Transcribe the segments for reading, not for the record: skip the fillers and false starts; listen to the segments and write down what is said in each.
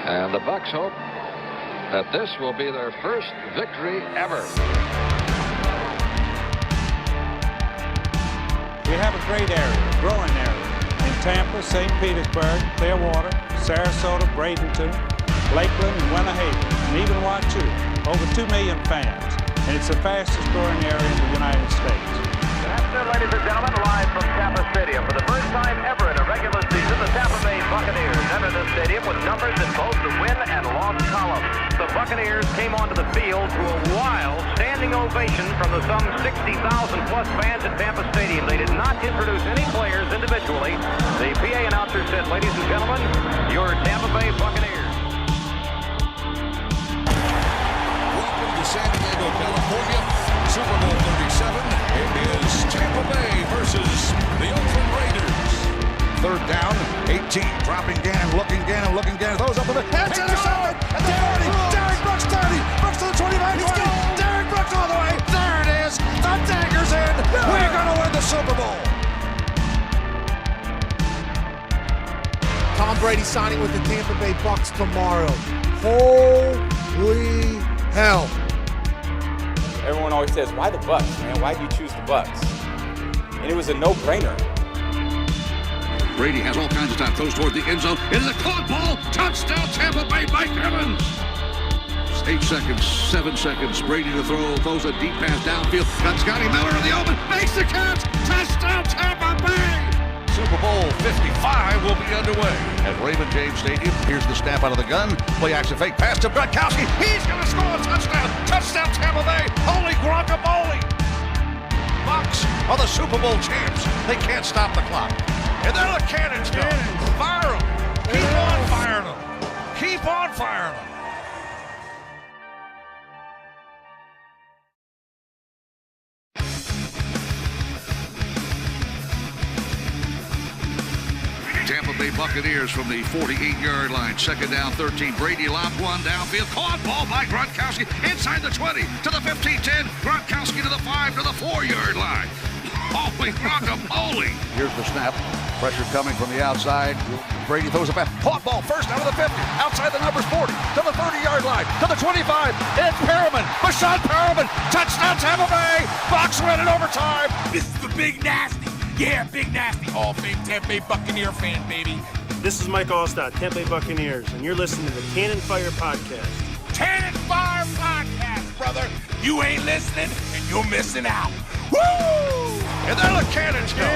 And the Bucs hope that this will be their first victory ever. We have a great area, a growing area, in Tampa, St. Petersburg, Clearwater, Sarasota, Bradenton, Lakeland, and Winnehaven, and even Wachoo. Over 2 million fans, and it's the fastest growing area in the United States. Good afternoon, ladies and gentlemen, live from Tampa Stadium. For the first time ever in a regular season, the Tampa Bay Buccaneers entered the stadium with numbers in both the win and loss columns. The Buccaneers came onto the field to a wild standing ovation from the some 60,000-plus fans at Tampa Stadium. They did not introduce any players individually. The PA announcer said, "Ladies and gentlemen, your Tampa Bay Buccaneers." Welcome to San Diego, California. Super Bowl 37. It is Tampa Bay versus the Oakland Raiders. Third down, 18. Dropping Gannon, looking Gannon, throws up in the head. Intercepted at the 40. Derek Brooks 30. Brooks to the 25. 20. Derek Brooks all the way. There it is. The dagger's in. We're going to win the Super Bowl. Tom Brady signing with the Tampa Bay Bucs tomorrow. Holy hell. Everyone always says, why the Bucs, man? Why do you choose the Bucs? And it was a no-brainer. Brady has all kinds of time. Throws toward the end zone. It is a caught ball. Touchdown, Tampa Bay. Mike Evans. 8 seconds, 7 seconds. Brady to throw. Throws a deep pass downfield. Got Scotty Miller in the open. Makes the catch. Touchdown, Tampa Bay. Super Bowl 55 will be underway at Raymond James Stadium. Here's the snap out of the gun. Play action fake pass to Gronkowski. He's going to score a touchdown. Touchdown Tampa Bay. Holy guacamole. Bucs are the Super Bowl champs. They can't stop the clock. And there the cannons go. Fire them. Keep on firing them. Keep on firing them. Tampa Bay Buccaneers from the 48-yard line. Second down, 13. Brady lobbed one downfield. Caught ball by Gronkowski inside the 20 to the 15-10. Gronkowski to the 5 to the 4-yard line. Holy guacamole. Here's the snap. Pressure coming from the outside. Brady throws a pass. Caught ball first out of the 50. Outside the numbers 40 to the 30-yard line. To the 25. It's Perriman. Bashaud Perriman. Touchdown Tampa Bay. Bucs win in overtime. This is the Big Nasty. Yeah, Big Nasty. Hall of Fame Tampa Bay Buccaneer fan, baby. This is Mike Allstott, Tampa Bay Buccaneers, and you're listening to the Cannon Fire Podcast. Cannon Fire Podcast, brother. You ain't listening, and you're missing out. Woo! And there the cannons go.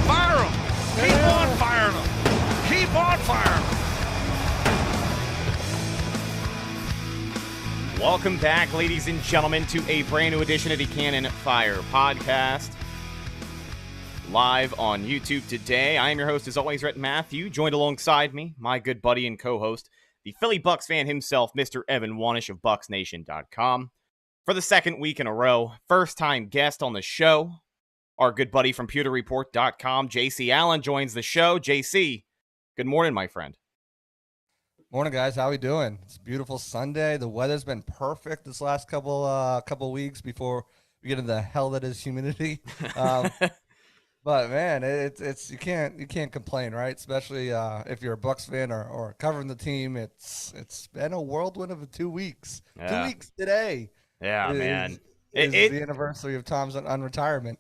Fire them. Keep on firing them. Keep on firing them. Welcome back, ladies and gentlemen, to a brand new edition of the Cannon Fire Podcast. Live on YouTube today. I am your host, as always, Rhett Matthew, joined alongside me, my good buddy and co-host, the Philly Bucs fan himself, Mr. Evan Wanish of BucsNation.com. For the second week in a row, first-time guest on the show, our good buddy from PewterReport.com, JC Allen, joins the show. JC, good morning, my friend. Morning, guys. How we doing? It's a beautiful Sunday. The weather's been perfect this last couple weeks before we get into the hell that is humidity. But man, it's you can't complain, right? Especially if you're a Bucs fan or covering the team. It's been a whirlwind of 2 weeks. Yeah. 2 weeks today. Yeah, man. It's the anniversary of Tom's on retirement.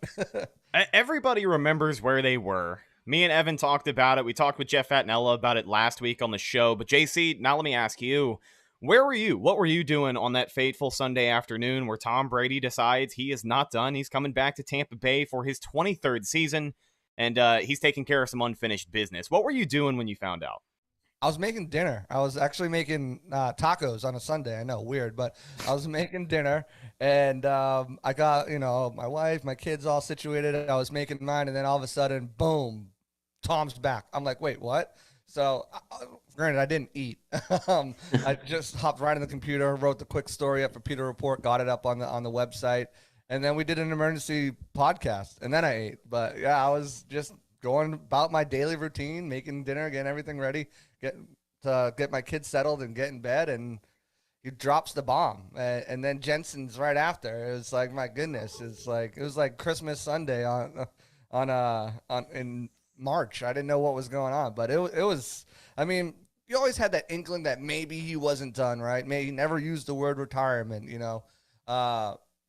Everybody remembers where they were. Me and Evan talked about it. We talked with Jeff Attinella about it last week on the show. But JC, now let me ask you, where were you? What were you doing on that fateful Sunday afternoon where Tom Brady decides he is not done? He's coming back to Tampa Bay for his 23rd season, and he's taking care of some unfinished business. What were you doing when you found out? I was making dinner. I was actually making tacos on a Sunday. I know, weird, but I was making dinner, and I got, my wife, my kids all situated. I was making mine, and then all of a sudden, boom, Tom's back. I'm like, wait, what? So, granted, I didn't eat. I just hopped right on the computer, wrote the quick story up for Pewter Report, got it up on the website, and then we did an emergency podcast, and then I ate. But yeah, I was just going about my daily routine, making dinner, getting everything ready, get my kids settled and get in bed, and he drops the bomb, and then Jensen's right after. It was like, my goodness, it was like Christmas Sunday in March. I didn't know what was going on, but it was. I mean, you always had that inkling that maybe he wasn't done, right? Maybe he never used the word retirement,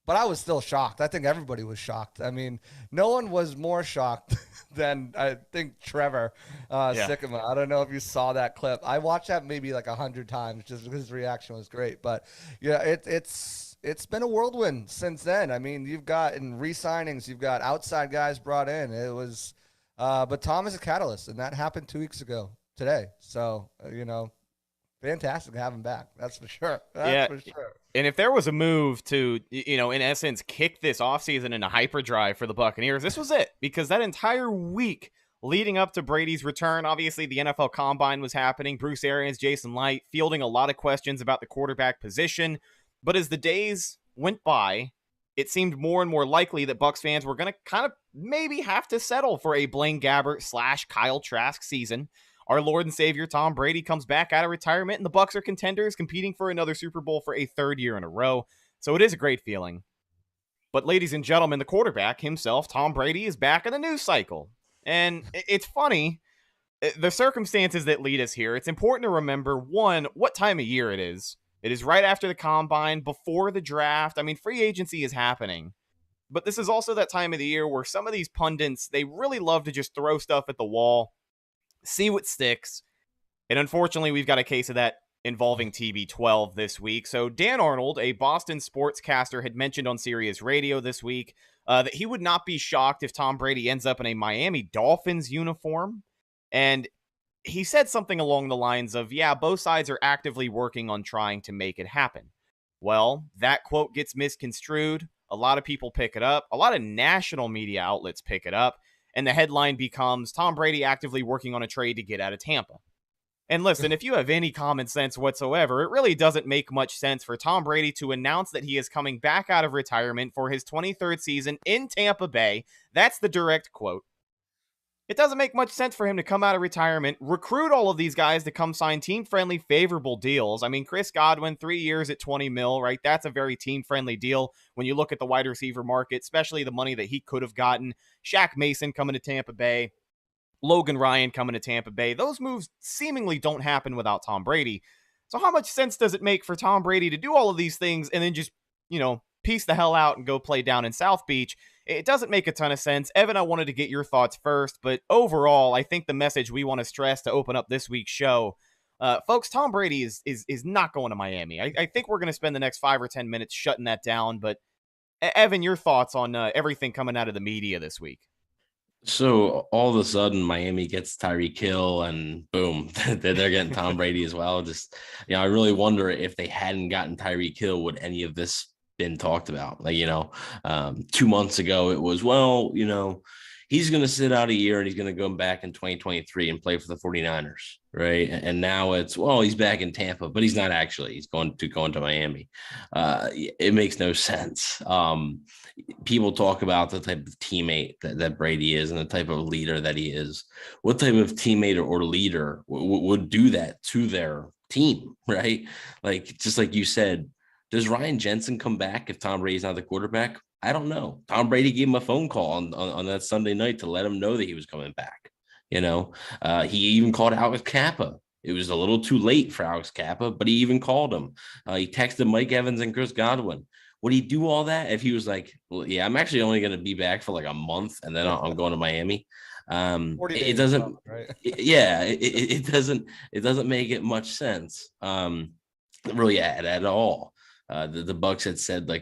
but I was still shocked. I think everybody was shocked. I mean, no one was more shocked than I think Trevor Sikkema. I don't know if you saw that clip. I watched that maybe like 100 times just because his reaction was great. But yeah, it's been a whirlwind since then. I mean, you've got in re-signings, you've got outside guys brought in. It was, but Tom is a catalyst, and that happened 2 weeks ago today. So fantastic to have him back. That's for sure. That's for sure. And if there was a move to, in essence, kick this offseason into hyperdrive for the Buccaneers, this was it. Because that entire week leading up to Brady's return, obviously the NFL Combine was happening. Bruce Arians, Jason Light, fielding a lot of questions about the quarterback position. But as the days went by, it seemed more and more likely that Bucs fans were going to kind of maybe have to settle for a Blaine Gabbert / Kyle Trask season. Our Lord and Savior Tom Brady comes back out of retirement, and the Bucs are contenders competing for another Super Bowl for a third year in a row. So it is a great feeling. But ladies and gentlemen, the quarterback himself, Tom Brady, is back in the news cycle. And it's funny, the circumstances that lead us here, it's important to remember, one, what time of year it is. It is right after the Combine, before the draft. I mean, free agency is happening. But this is also that time of the year where some of these pundits, they really love to just throw stuff at the wall, see what sticks. And unfortunately, we've got a case of that involving TB12 this week. So Dan Arnold, a Boston sportscaster, had mentioned on Sirius Radio this week that he would not be shocked if Tom Brady ends up in a Miami Dolphins uniform. And he said something along the lines of, yeah, both sides are actively working on trying to make it happen. Well, that quote gets misconstrued. A lot of people pick it up. A lot of national media outlets pick it up. And the headline becomes Tom Brady actively working on a trade to get out of Tampa. And listen, if you have any common sense whatsoever, it really doesn't make much sense for Tom Brady to announce that he is coming back out of retirement for his 23rd season in Tampa Bay. That's the direct quote. It doesn't make much sense for him to come out of retirement, recruit all of these guys to come sign team-friendly, favorable deals. I mean, Chris Godwin, 3 years at $20 million, right? That's a very team-friendly deal when you look at the wide receiver market, especially the money that he could have gotten. Shaq Mason coming to Tampa Bay, Logan Ryan coming to Tampa Bay. Those moves seemingly don't happen without Tom Brady. So how much sense does it make for Tom Brady to do all of these things and then just, peace the hell out and go play down in South Beach? It doesn't make a ton of sense. Evan, I wanted to get your thoughts first, but overall, I think the message we want to stress to open up this week's show, folks, Tom Brady is not going to Miami. I think we're going to spend the next 5 or 10 minutes shutting that down, but Evan, your thoughts on everything coming out of the media this week? So all of a sudden, Miami gets Tyreek Hill, and boom, they're getting Tom Brady as well. Just, I really wonder if they hadn't gotten Tyreek Hill, would any of this been talked about? 2 months ago, it was, he's going to sit out a year and he's going to go back in 2023 and play for the 49ers, right? And now it's, he's back in Tampa, but he's not actually. He's going to Miami. It makes no sense. People talk about the type of teammate that Brady is and the type of leader that he is. What type of teammate or leader would do that to their team, right? Just like you said, does Ryan Jensen come back if Tom Brady's not the quarterback? I don't know. Tom Brady gave him a phone call on that Sunday night to let him know that he was coming back. He even called Alex Kappa. It was a little too late for Alex Kappa, but he even called him. He texted Mike Evans and Chris Godwin. Would he do all that if he was like, well, yeah, I'm actually only going to be back for like a month and then I'm going to Miami? It doesn't, right? It doesn't make it much sense really at all. The Bucs had said if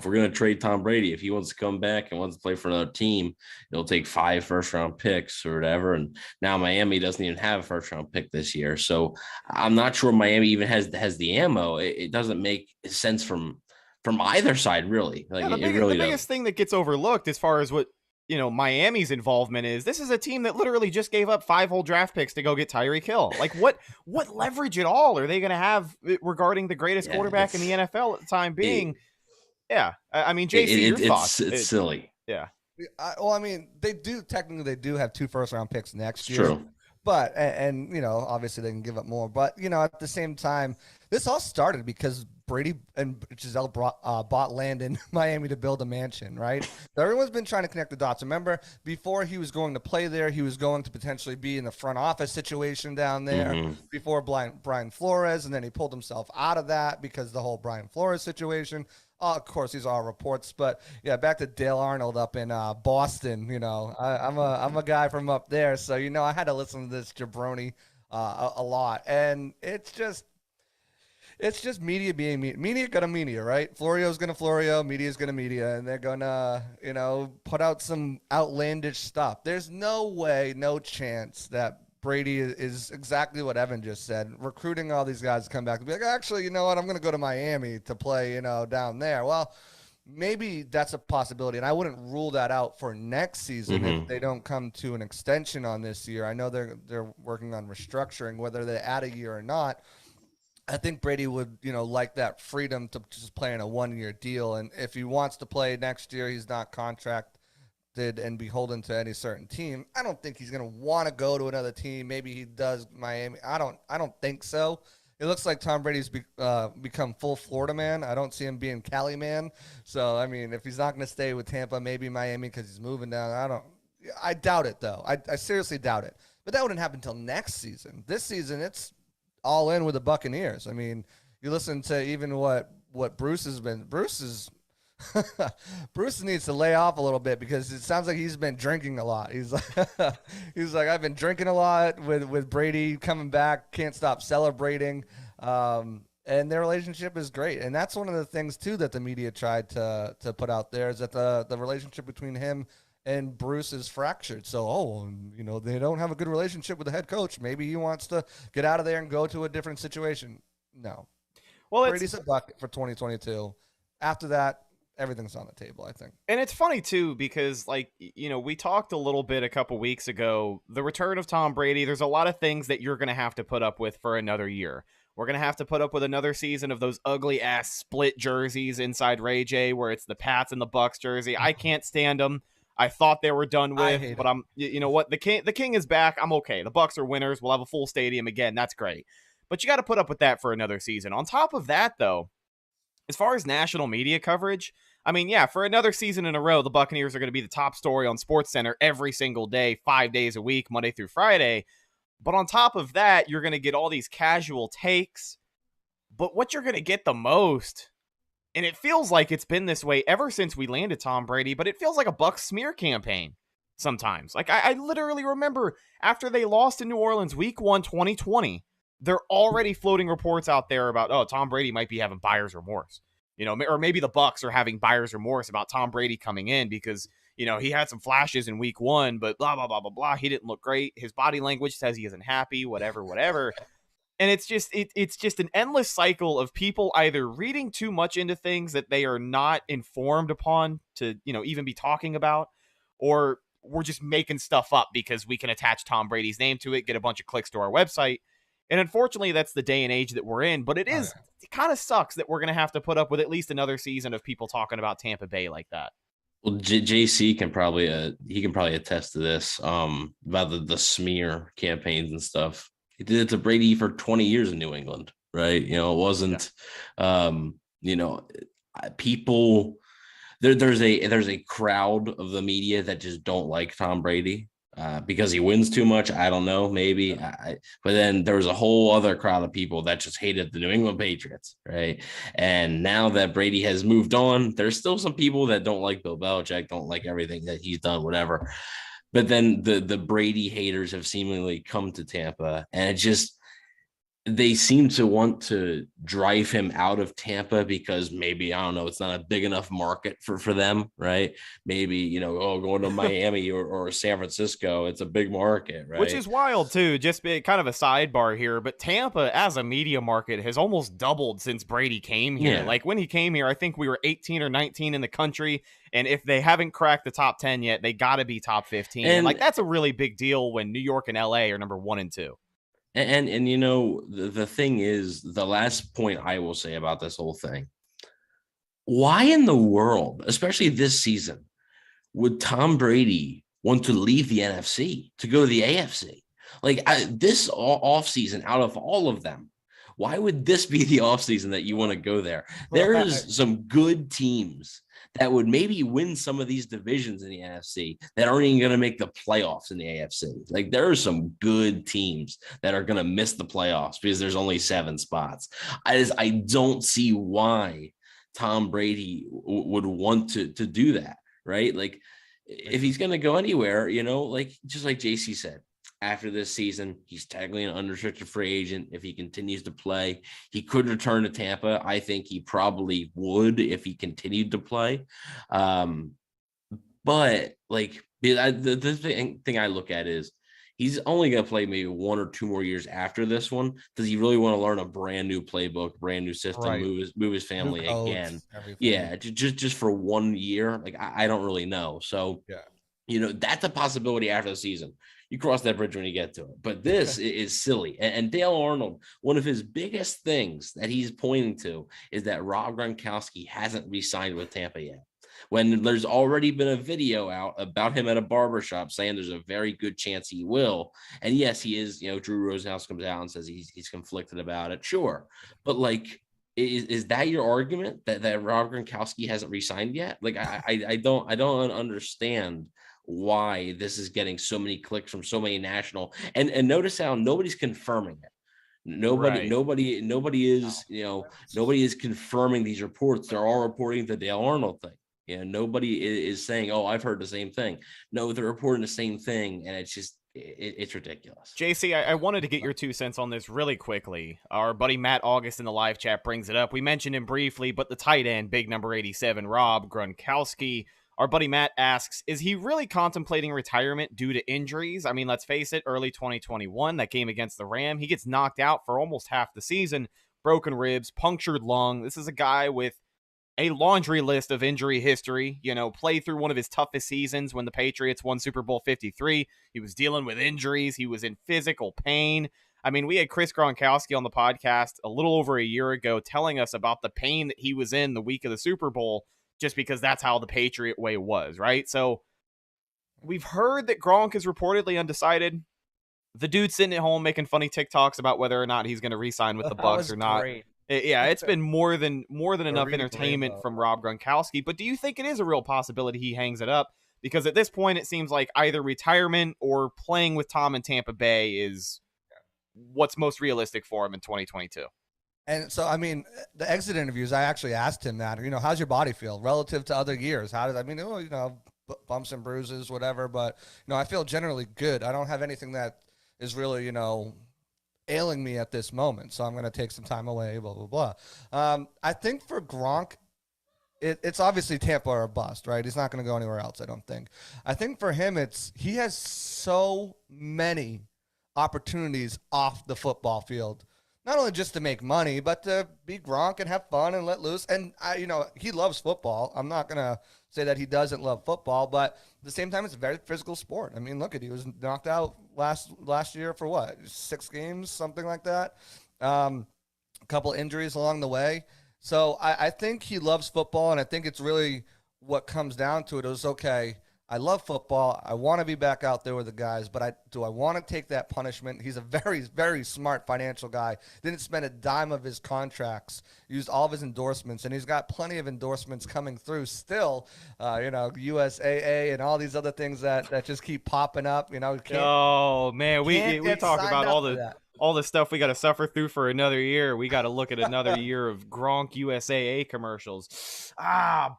we're going to trade Tom Brady, if he wants to come back and wants to play for another team, it'll take 5 first-round picks or whatever. And now Miami doesn't even have a first-round pick this year. So I'm not sure Miami even has the ammo. It doesn't make sense from either side, really. The biggest thing that gets overlooked as far as what Miami's involvement is, this is a team that literally just gave up 5 whole draft picks to go get Tyreek Hill. What leverage at all are they going to have regarding the greatest quarterback in the NFL at the time being? I mean, JC, your thoughts? It's silly. Yeah. They do have 2 first-round picks next year. True. But and obviously they can give up more. But at the same time, this all started because Brady and Giselle bought land in Miami to build a mansion, right? So everyone's been trying to connect the dots. Remember, before he was going to play there, he was going to potentially be in the front office situation down there before Brian Flores, and then he pulled himself out of that because of the whole Brian Flores situation. Of course, these are all reports, but yeah, back to Dale Arnold up in Boston. I'm a guy from up there, so I had to listen to this jabroni a lot, and it's just media being media gonna media, right? Florio's gonna Florio, media's gonna media, and they're gonna put out some outlandish stuff. There's no way, no chance that Brady is exactly what Evan just said, recruiting all these guys to come back and be like, actually, you know what, I'm going to go to Miami to play, down there. Well, maybe that's a possibility, and I wouldn't rule that out for next season if they don't come to an extension on this year. I know they're working on restructuring, whether they add a year or not. I think Brady would, like that freedom to just play in a one-year deal, and if he wants to play next year, he's not contracted and beholden to any certain team. I don't think he's going to want to go to another team. Maybe he does Miami. I don't think so. It looks like Tom Brady's become full Florida man. I don't see him being Cali man. So, I mean, if he's not going to stay with Tampa, maybe Miami because he's moving down. I doubt it, though. I seriously doubt it. But that wouldn't happen until next season. This season, it's all in with the Buccaneers. I mean, you listen to even what Bruce has been. Bruce needs to lay off a little bit because it sounds like he's been drinking a lot. He's like, I've been drinking a lot with Brady coming back, can't stop celebrating. And their relationship is great. And that's one of the things, too, that the media tried to put out there is that the relationship between him and Bruce is fractured. So, they don't have a good relationship with the head coach. Maybe he wants to get out of there and go to a different situation. No. Well, Brady's a buck for 2022. After that, everything's on the table, I think. And it's funny, too, because, we talked a little bit a couple weeks ago, the return of Tom Brady, there's a lot of things that you're going to have to put up with for another year. We're going to have to put up with another season of those ugly-ass split jerseys inside Ray J, where it's the Pats and the Bucks jersey. I can't stand them. I thought they were done with, but you know what? The king is back. I'm okay. The Bucks are winners. We'll have a full stadium again. That's great. But you got to put up with that for another season. On top of that, though, as far as national media coverage, I mean, yeah, for another season in a row, the Buccaneers are going to be the top story on SportsCenter every single day, 5 days a week, Monday through Friday. But on top of that, you're going to get all these casual takes. But what you're going to get the most, and it feels like it's been this way ever since we landed Tom Brady, but it feels like a Bucs smear campaign sometimes. Like, I literally remember after they lost in New Orleans week 1, 2020, they're already floating reports out there about, oh, Tom Brady might be having buyer's remorse. Or maybe the Bucs are having buyer's remorse about Tom Brady coming in because, he had some flashes in week 1, but blah, blah, blah, blah, blah. He didn't look great. His body language says he isn't happy, whatever. And it's just an endless cycle of people either reading too much into things that they are not informed upon to, even be talking about, or we're just making stuff up because we can attach Tom Brady's name to it, get a bunch of clicks to our website. And unfortunately, that's the day and age that we're in. But it kind of sucks that we're going to have to put up with at least another season of people talking about Tampa Bay like that. Well, JC can probably attest to this about the smear campaigns and stuff. He did it to Brady for 20 years in New England, right? It wasn't, people. There's a crowd of the media that just don't like Tom Brady. Because he wins too much, I don't know, maybe. But then there was a whole other crowd of people that just hated the New England Patriots, right? And now that Brady has moved on, there's still some people that don't like Bill Belichick, don't like everything that he's done, whatever. But then the Brady haters have seemingly come to Tampa, and they seem to want to drive him out of Tampa because maybe, I don't know, it's not a big enough market for them, right? Maybe, going to Miami or San Francisco, it's a big market, right? Which is wild, too. Just kind of a sidebar here, but Tampa as a media market has almost doubled since Brady came here. Yeah. Like when he came here, I think we were 18 or 19 in the country. And if they haven't cracked the top 10 yet, they got to be top 15. And that's a really big deal when New York and LA are number 1 and 2. And the thing is, the last point I will say about this whole thing, why in the world, especially this season, would Tom Brady want to leave the NFC to go to the AFC? Like this offseason, out of all of them, why would this be the offseason that you want to go there? There's some good teams that would maybe win some of these divisions in the NFC that aren't even going to make the playoffs in the AFC. Like there are some good teams that are going to miss the playoffs because there's only 7 spots. I don't see why Tom Brady would want to do that, right? Like if he's going to go anywhere, like just like JC said, after this season, he's technically an unrestricted free agent. If he continues to play, he could return to Tampa. I think he probably would if he continued to play. But like the thing I look at is he's only going to play maybe 1 or 2 more years after this one. Does he really want to learn a brand new playbook, brand new system, right, move his family again? Everything. Yeah, just for 1 year. Like I don't really know. So yeah, that's a possibility after the season. You cross that bridge when you get to it. But this is silly. And Dale Arnold, one of his biggest things that he's pointing to is that Rob Gronkowski hasn't re-signed with Tampa yet. When there's already been a video out about him at a barbershop saying there's a very good chance he will. And yes, he is, Drew Rosenhaus comes out and says he's conflicted about it. Sure. But like, is that your argument that Rob Gronkowski hasn't re-signed yet? Like, I don't understand why this is getting so many clicks from so many national and notice how nobody's confirming it. Nobody is confirming these reports. They're all reporting the Dale Arnold thing. Nobody is saying, oh, I've heard the same thing. No, they're reporting the same thing, and it's just it's ridiculous. JC, I wanted to get your 2 cents on this really quickly. Our buddy Matt August in the live chat brings it up. We mentioned him briefly, but the tight end, big number 87, Rob Gronkowski. Our buddy Matt asks, is he really contemplating retirement due to injuries? I mean, let's face it, early 2021, that game against the Ram, he gets knocked out for almost half the season, broken ribs, punctured lung. This is a guy with a laundry list of injury history, played through one of his toughest seasons when the Patriots won Super Bowl 53. He was dealing with injuries. He was in physical pain. I mean, we had Chris Gronkowski on the podcast a little over a year ago telling us about the pain that he was in the week of the Super Bowl, just because that's how the Patriot way was, right? So we've heard that Gronk is reportedly undecided. The dude's sitting at home making funny TikToks about whether or not he's going to re-sign with the Bucs or not. Great. Yeah, it's been more than enough entertainment from Rob Gronkowski. But do you think it is a real possibility he hangs it up? Because at this point, it seems like either retirement or playing with Tom in Tampa Bay is what's most realistic for him in 2022. And so, I mean, the exit interviews, I actually asked him that, how's your body feel relative to other years? Bumps and bruises, whatever. But, I feel generally good. I don't have anything that is really, ailing me at this moment. So I'm going to take some time away, blah, blah, blah. I think for Gronk, it's obviously Tampa or a bust, right? He's not going to go anywhere else, I don't think. I think for him, he has so many opportunities off the football field. Not only just to make money, but to be Gronk and have fun and let loose. And he loves football. I'm not gonna say that he doesn't love football, but at the same time, it's a very physical sport. I mean, look at he was knocked out last year for what, 6 games, something like that. A couple injuries along the way. So I think he loves football, and I think it's really what comes down to it is, okay, I love football. I want to be back out there with the guys, but do I want to take that punishment? He's a very, very smart financial guy. Didn't spend a dime of his contracts, used all of his endorsements, and he's got plenty of endorsements coming through still. USAA and all these other things that just keep popping up. Oh man, we talk about all the stuff we got to suffer through for another year. We got to look at another year of Gronk USAA commercials.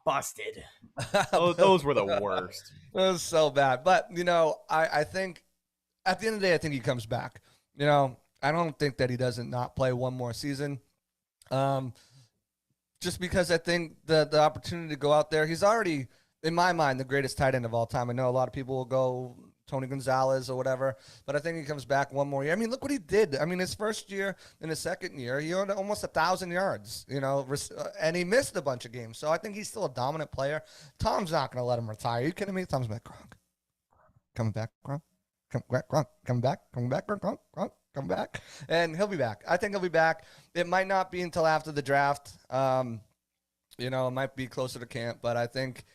Busted. Those were the worst. It was so bad. But, I think at the end of the day, I think he comes back. I don't think that he doesn't not play one more season. Just because I think the opportunity to go out there, he's already, in my mind, the greatest tight end of all time. I know a lot of people will go Tony Gonzalez or whatever, but I think he comes back one more year. I mean, look what he did. I mean, his first year and his second year, he earned almost 1,000 yards, and he missed a bunch of games. So I think he's still a dominant player. Tom's not going to let him retire. Are you kidding me? Tom's like, Gronk, coming back, Gronk, Gronk, coming back, Gronk, come back. And he'll be back. I think he'll be back. It might not be until after the draft. It might be closer to camp, but I think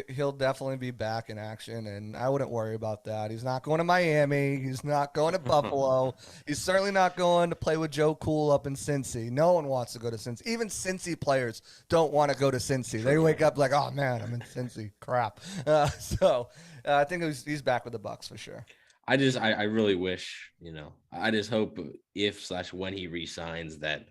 He'll definitely be back in action, and I wouldn't worry about that. He's not going to Miami. He's not going to Buffalo. He's certainly not going to play with Joe Cool up in Cincy. No one wants to go to Cincy. Even Cincy players don't want to go to Cincy. They wake up like, oh, man, I'm in Cincy. Crap. I think he's back with the Bucs for sure. I really wish, I just hope when he resigns that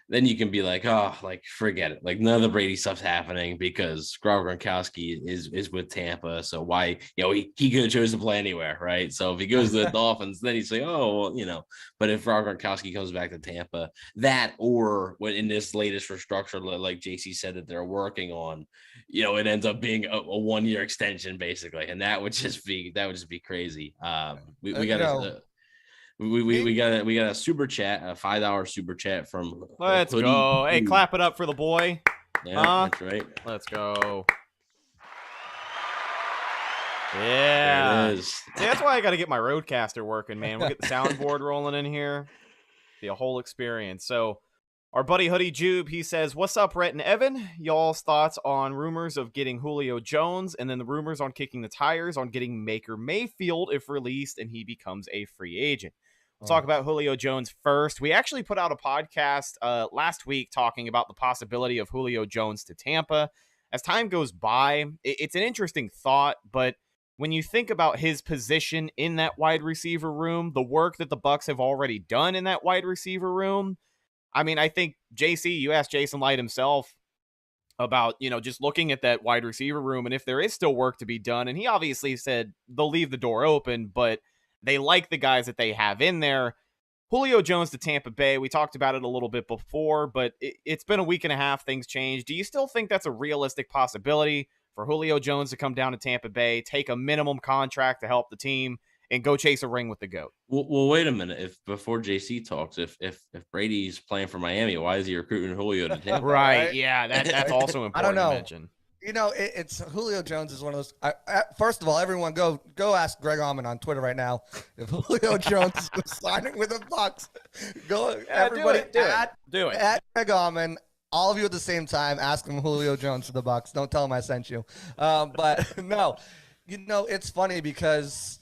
then you can be like, oh, like, forget it. Like, none of the Brady stuff's happening because Gronkowski is with Tampa. So why, he could have chosen to play anywhere, right? So if he goes to the Dolphins, then he's like, oh, well, but if Gronkowski comes back to Tampa, that or when in this latest restructure, like JC said that they're working on, it ends up being a 1-year extension basically. And that would just be crazy. We got a super chat, a $5 super chat from Let's Hoodie. go. Hey, clap it up for the boy. Yeah, that's right. Let's go. Yeah. There it is. See, that's why I got to get my Roadcaster working, man. We'll get the soundboard rolling in here. Be a whole experience. So our buddy Hoodie Jube, he says, what's up, Rhett and Evan? Y'all's thoughts on rumors of getting Julio Jones and then the rumors on kicking the tires on getting Baker Mayfield if released and he becomes a free agent. We'll talk about Julio Jones first. We actually put out a podcast last week talking about the possibility of Julio Jones to Tampa. As time goes by, it's an interesting thought, but when you think about his position in that wide receiver room, the work that the Bucs have already done in that wide receiver room, I mean, I think, JC, you asked Jason Light himself about, just looking at that wide receiver room and if there is still work to be done. And he obviously said they'll leave the door open, but they like the guys that they have in there. Julio Jones to Tampa Bay, we talked about it a little bit before, but it's been a week and a half. Things changed. Do you still think that's a realistic possibility for Julio Jones to come down to Tampa Bay, take a minimum contract to help the team, and go chase a ring with the GOAT? Well, wait a minute. Before JC talks, if Brady's playing for Miami, why is he recruiting Julio to Tampa? Right. Yeah, that's also important I don't know. to mention. It's Julio Jones is one of those. First of all, everyone go ask Greg Allman on Twitter right now if Julio Jones is signing with the Bucs. Everybody do it. At Greg Allman. All of you at the same time, ask him Julio Jones to the Bucs. Don't tell him I sent you. But no. It's funny because,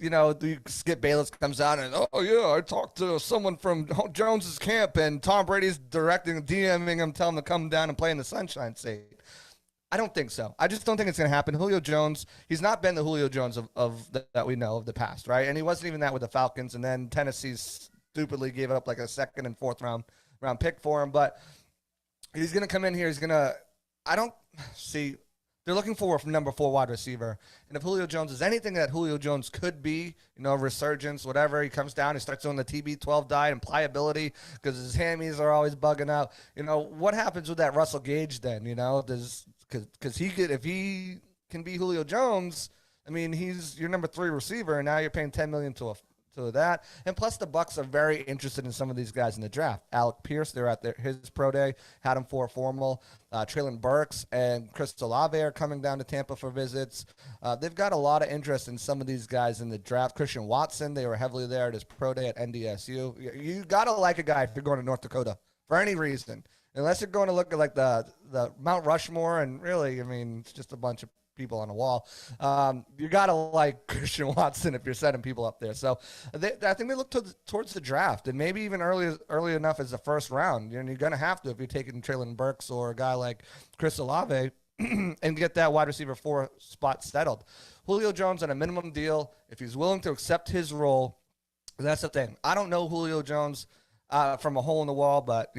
Skip Bayless comes out and, oh, yeah, I talked to someone from Jones's camp and Tom Brady's DMing him, telling him to come down and play in the Sunshine State. I don't think so. I just don't think it's going to happen. Julio Jones, he's not been the Julio Jones that we know of the past, right? And he wasn't even that with the Falcons. And then Tennessee stupidly gave up like a second and fourth round pick for him. But he's going to come in here. They're looking for a number 4 wide receiver. And if Julio Jones is anything that Julio Jones could be, resurgence, whatever, he comes down, he starts doing the TB12 diet and pliability because his hammies are always bugging out. What happens with that Russell Gage then? Because if he can be Julio Jones, I mean, he's your number 3 receiver, and now you're paying $10 million to that. And plus, the Bucs are very interested in some of these guys in the draft. Alec Pierce, they're at his pro day, had him for a formal. Traylon Burks and Chris Olave are coming down to Tampa for visits. They've got a lot of interest in some of these guys in the draft. Christian Watson, they were heavily there at his pro day at NDSU. You got to like a guy if you're going to North Dakota for any reason. Unless you're going to look at like the Mount Rushmore, and really, I mean, it's just a bunch of people on a wall. You got to like Christian Watson if you're setting people up there. So I think they look towards the draft, and maybe even early enough as the first round. You're going to have to if you're taking Traylon Burks or a guy like Chris Olave and get that wide receiver 4 spot settled. Julio Jones on a minimum deal, if he's willing to accept his role, that's the thing. I don't know Julio Jones from a hole in the wall, but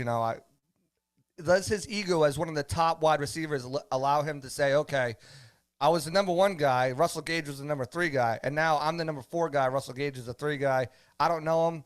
does his ego as one of the top wide receivers allow him to say, okay, I was the number 1 guy. Russell Gage was the number 3 guy. And now I'm the number 4 guy. Russell Gage is the 3 guy. I don't know him.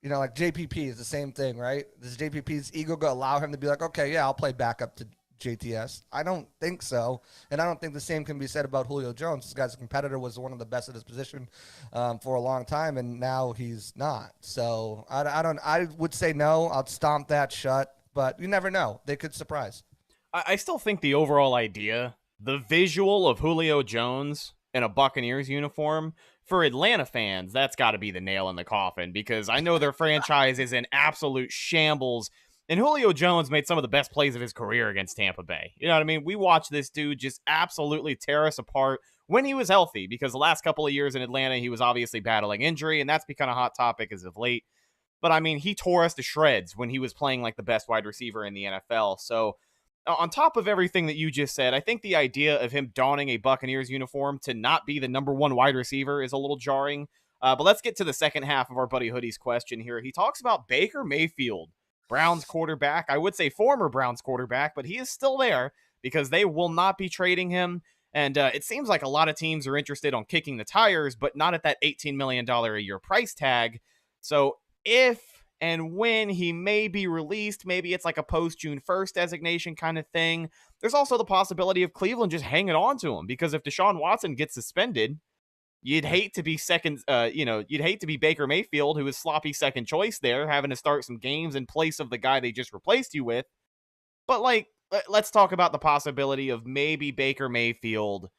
Like JPP is the same thing, right? Does JPP's ego allow him to be like, okay, yeah, I'll play backup to JTS? I don't think so. And I don't think the same can be said about Julio Jones. This guy's a competitor, was one of the best at his position for a long time, and now he's not. So I would say no. I'll stomp that shut. But you never know. They could surprise. I still think the overall idea, the visual of Julio Jones in a Buccaneers uniform, for Atlanta fans, that's got to be the nail in the coffin, because I know their franchise is in absolute shambles. And Julio Jones made some of the best plays of his career against Tampa Bay. You know what I mean? We watched this dude just absolutely tear us apart when he was healthy, because the last couple of years in Atlanta, he was obviously battling injury, and that's become a hot topic as of late. But I mean, he tore us to shreds when he was playing like the best wide receiver in the NFL. So on top of everything that you just said, I think the idea of him donning a Buccaneers uniform to not be the number one wide receiver is a little jarring. But let's get to the second half of our buddy Hoodie's question here. He talks about Baker Mayfield, Browns quarterback. I would say former Browns quarterback, but he is still there because they will not be trading him. And it seems like a lot of teams are interested on kicking the tires, but not at that $18 million a year price tag. So if and when he may be released, maybe it's like a post-June 1st designation kind of thing. There's also the possibility of Cleveland just hanging on to him, because if Deshaun Watson gets suspended, you'd hate to be you'd hate to be Baker Mayfield, who is sloppy second choice there, having to start some games in place of the guy they just replaced you with. But let's talk about the possibility of maybe Baker Mayfield,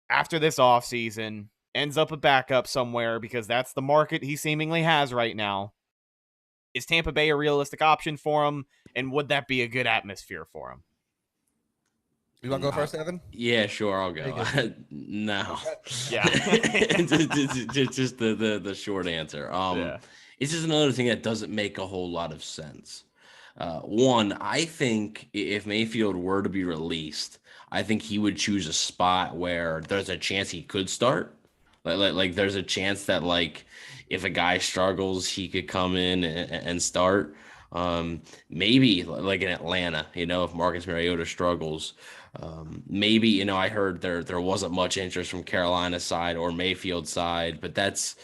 after this offseason, ends up a backup somewhere, because that's the market he seemingly has right now. Is Tampa Bay a realistic option for him? And would that be a good atmosphere for him? You want to go first, Evan? Yeah, sure, I'll go. No. Yeah. just the short answer. It's just another thing that doesn't make a whole lot of sense. One, I think if Mayfield were to be released, I think he would choose a spot where there's a chance he could start. Like there's a chance that, like, if a guy struggles, he could come in and start. Maybe like in Atlanta, if Marcus Mariota struggles, maybe, I heard there wasn't much interest from Carolina's side or Mayfield's side, but that's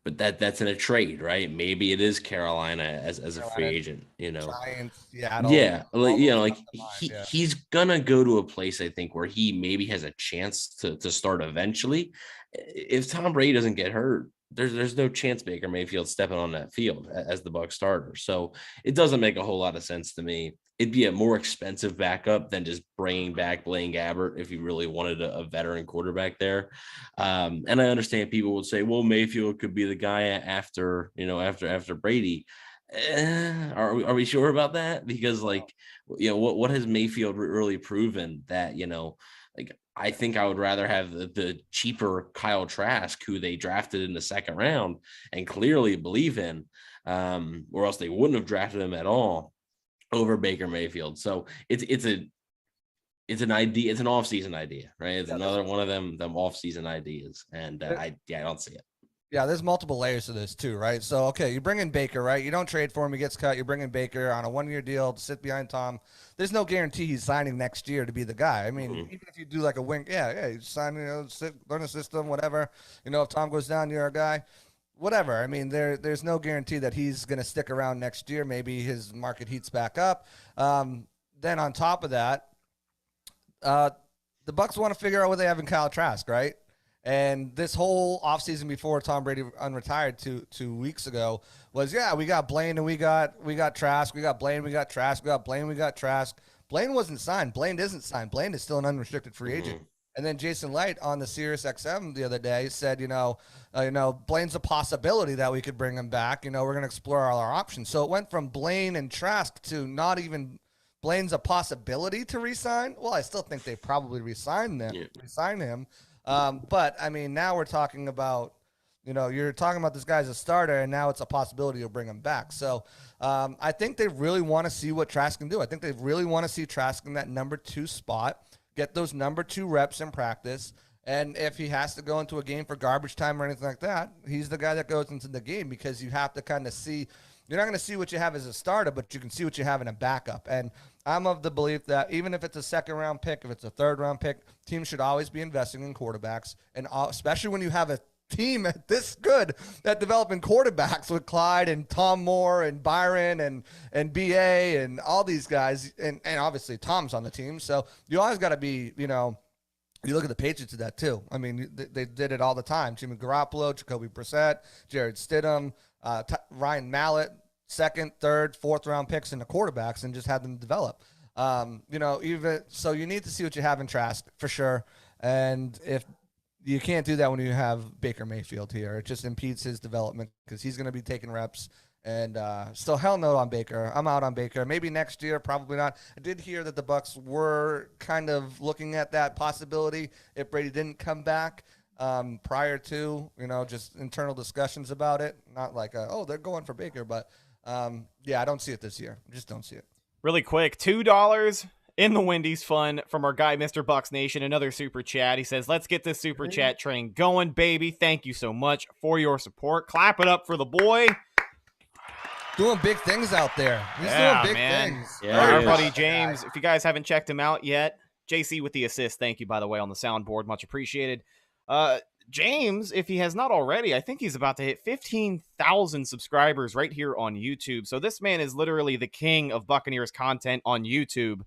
in a trade, right? Maybe it is Carolina as a free agent, Giants, he's gonna go to a place, I think, where he maybe has a chance to start eventually. If Tom Brady doesn't get hurt, there's no chance Baker Mayfield stepping on that field as the Bucs starter. So it doesn't make a whole lot of sense to me. It'd be a more expensive backup than just bringing back Blaine Gabbert if you really wanted a veteran quarterback there. And I understand people would say, well, Mayfield could be the guy after Brady. Are we sure about that? Because what has Mayfield really proven that, I think I would rather have the cheaper Kyle Trask, who they drafted in the second round and clearly believe in, or else they wouldn't have drafted him at all, over Baker Mayfield. So it's an idea. It's an off-season idea, right? It's another one of them off-season ideas, and I don't see it. Yeah, there's multiple layers to this too, right? So, okay, you bring in Baker, right? You don't trade for him. He gets cut. You bring in Baker on a one-year deal to sit behind Tom. There's no guarantee he's signing next year to be the guy. I mean, even if you do like a wing, you sign, learn the system, whatever. If Tom goes down, you're a guy. Whatever. I mean, there's no guarantee that he's going to stick around next year. Maybe his market heats back up. Then on top of that, the Bucs want to figure out what they have in Kyle Trask, right? And this whole offseason before Tom Brady unretired two weeks ago was, we got Blaine and we got Trask. We got Blaine, we got Trask. We got Blaine, we got Trask. Blaine wasn't signed. Blaine isn't signed. Blaine is still an unrestricted free agent. And then Jason Light on the Sirius XM the other day said, Blaine's a possibility that we could bring him back. We're going to explore all our options. So it went from Blaine and Trask to not even Blaine's a possibility to re-sign. Well, I still think they probably re-sign him. But I mean, now we're talking about, you're talking about this guy as a starter, and now it's a possibility you'll bring him back. So I think they really want to see what Trask can do. I think they really want to see Trask in that number 2 spot, get those number 2 reps in practice. And if he has to go into a game for garbage time or anything like that, he's the guy that goes into the game, because you have to kind of see, you're not going to see what you have as a starter, but you can see what you have in a backup. And I'm of the belief that even if it's a second-round pick, if it's a third-round pick, teams should always be investing in quarterbacks, and especially when you have a team this good at developing quarterbacks with Clyde and Tom Moore and Byron and BA and all these guys, and obviously Tom's on the team. So you always got to be, you look at the Patriots did that too. I mean, they did it all the time. Jimmy Garoppolo, Jacoby Brissett, Jared Stidham, Ryan Mallett, second, third, fourth-round picks in the quarterbacks, and just had them develop. Even so, you need to see what you have in Trask for sure. And if you can't do that when you have Baker Mayfield here, it just impedes his development, because he's going to be taking reps And so hell no on Baker. I'm out on Baker. Maybe next year, probably not. I did hear that the Bucs were kind of looking at that possibility if Brady didn't come back prior to, just internal discussions about it. Not like, they're going for Baker. But, I don't see it this year. I just don't see it. Really quick, $2 in the Wendy's fund from our guy, Mr. Bucks Nation. Another super chat. He says, let's get this super chat train going, baby. Thank you so much for your support. Clap it up for the boy. Doing big things out there. He's doing big things. Yeah, our buddy James, if you guys haven't checked him out yet, JC with the assist. Thank you, by the way, on the soundboard. Much appreciated. James, if he has not already, I think he's about to hit 15,000 subscribers right here on YouTube. So this man is literally the king of Buccaneers content on YouTube.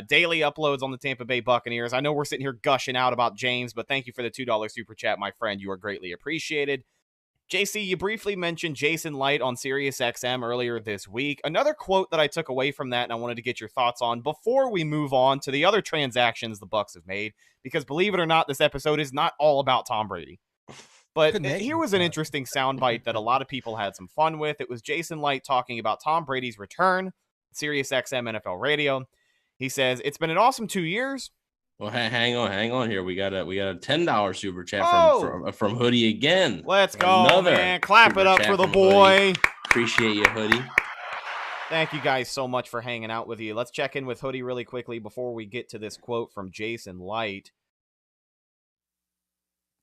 Daily uploads on the Tampa Bay Buccaneers. I know we're sitting here gushing out about James, but thank you for the $2 super chat, my friend. You are greatly appreciated. JC, you briefly mentioned Jason Light on SiriusXM earlier this week. Another quote that I took away from that and I wanted to get your thoughts on before we move on to the other transactions the Bucs have made, because believe it or not, this episode is not all about Tom Brady. But here was an interesting soundbite that a lot of people had some fun with. It was Jason Light talking about Tom Brady's return, SiriusXM NFL Radio. He says, it's been an awesome 2 years. Well, hang on here. We got a $10 super chat from Hoodie again. Let's go, man. Clap it up for the boy. Hoodie. Appreciate you, Hoodie. Thank you guys so much for hanging out with you. Let's check in with Hoodie really quickly before we get to this quote from Jason Light.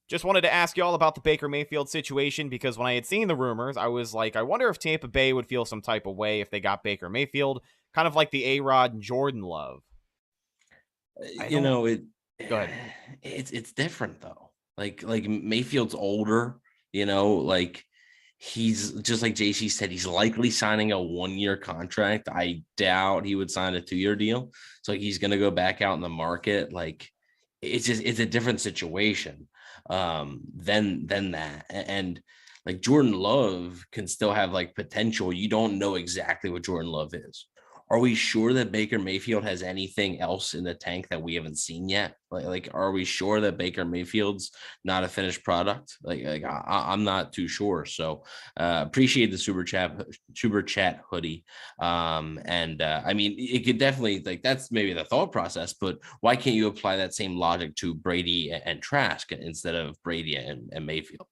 Just wanted to ask y'all about the Baker Mayfield situation, because when I had seen the rumors, I was like, I wonder if Tampa Bay would feel some type of way if they got Baker Mayfield, kind of like the A-Rod and Jordan love. Go ahead. It's different though. Like Mayfield's older, like he's just like JC said, he's likely signing a 1-year contract. I doubt he would sign a 2-year deal. So he's going to go back out in the market. Like it's a different situation than that. And like Jordan Love can still have like potential. You don't know exactly what Jordan Love is. Are we sure that Baker Mayfield has anything else in the tank that we haven't seen yet? Like, are we sure that Baker Mayfield's not a finished product? I'm not too sure. So, appreciate the super chat Hoodie. I mean, it could definitely that's maybe the thought process, but why can't you apply that same logic to Brady and Trask instead of Brady and Mayfield?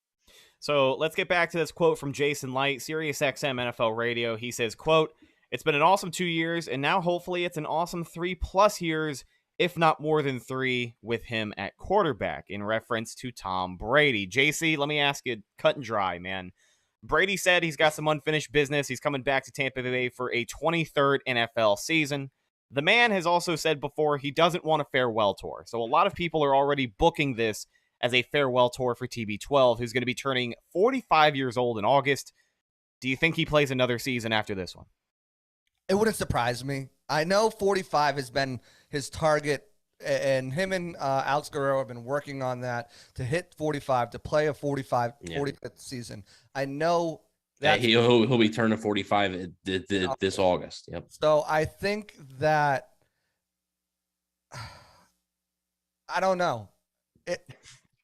So let's get back to this quote from Jason Light, SiriusXM NFL Radio. He says, quote, it's been an awesome 2 years, and now hopefully it's an awesome 3+ years, if not more than 3, with him at quarterback, in reference to Tom Brady. JC, let me ask you, cut and dry, man. Brady said he's got some unfinished business. He's coming back to Tampa Bay for a 23rd NFL season. The man has also said before he doesn't want a farewell tour. So a lot of people are already booking this as a farewell tour for TB12, who's going to be turning 45 years old in August. Do you think he plays another season after this one? It wouldn't surprise me. I know 45 has been his target, and him and Alex Guerrero have been working on that to hit 45, to play a 45, 45th season. I know that he'll be turning 45 this August. Yep. So I think that I don't know.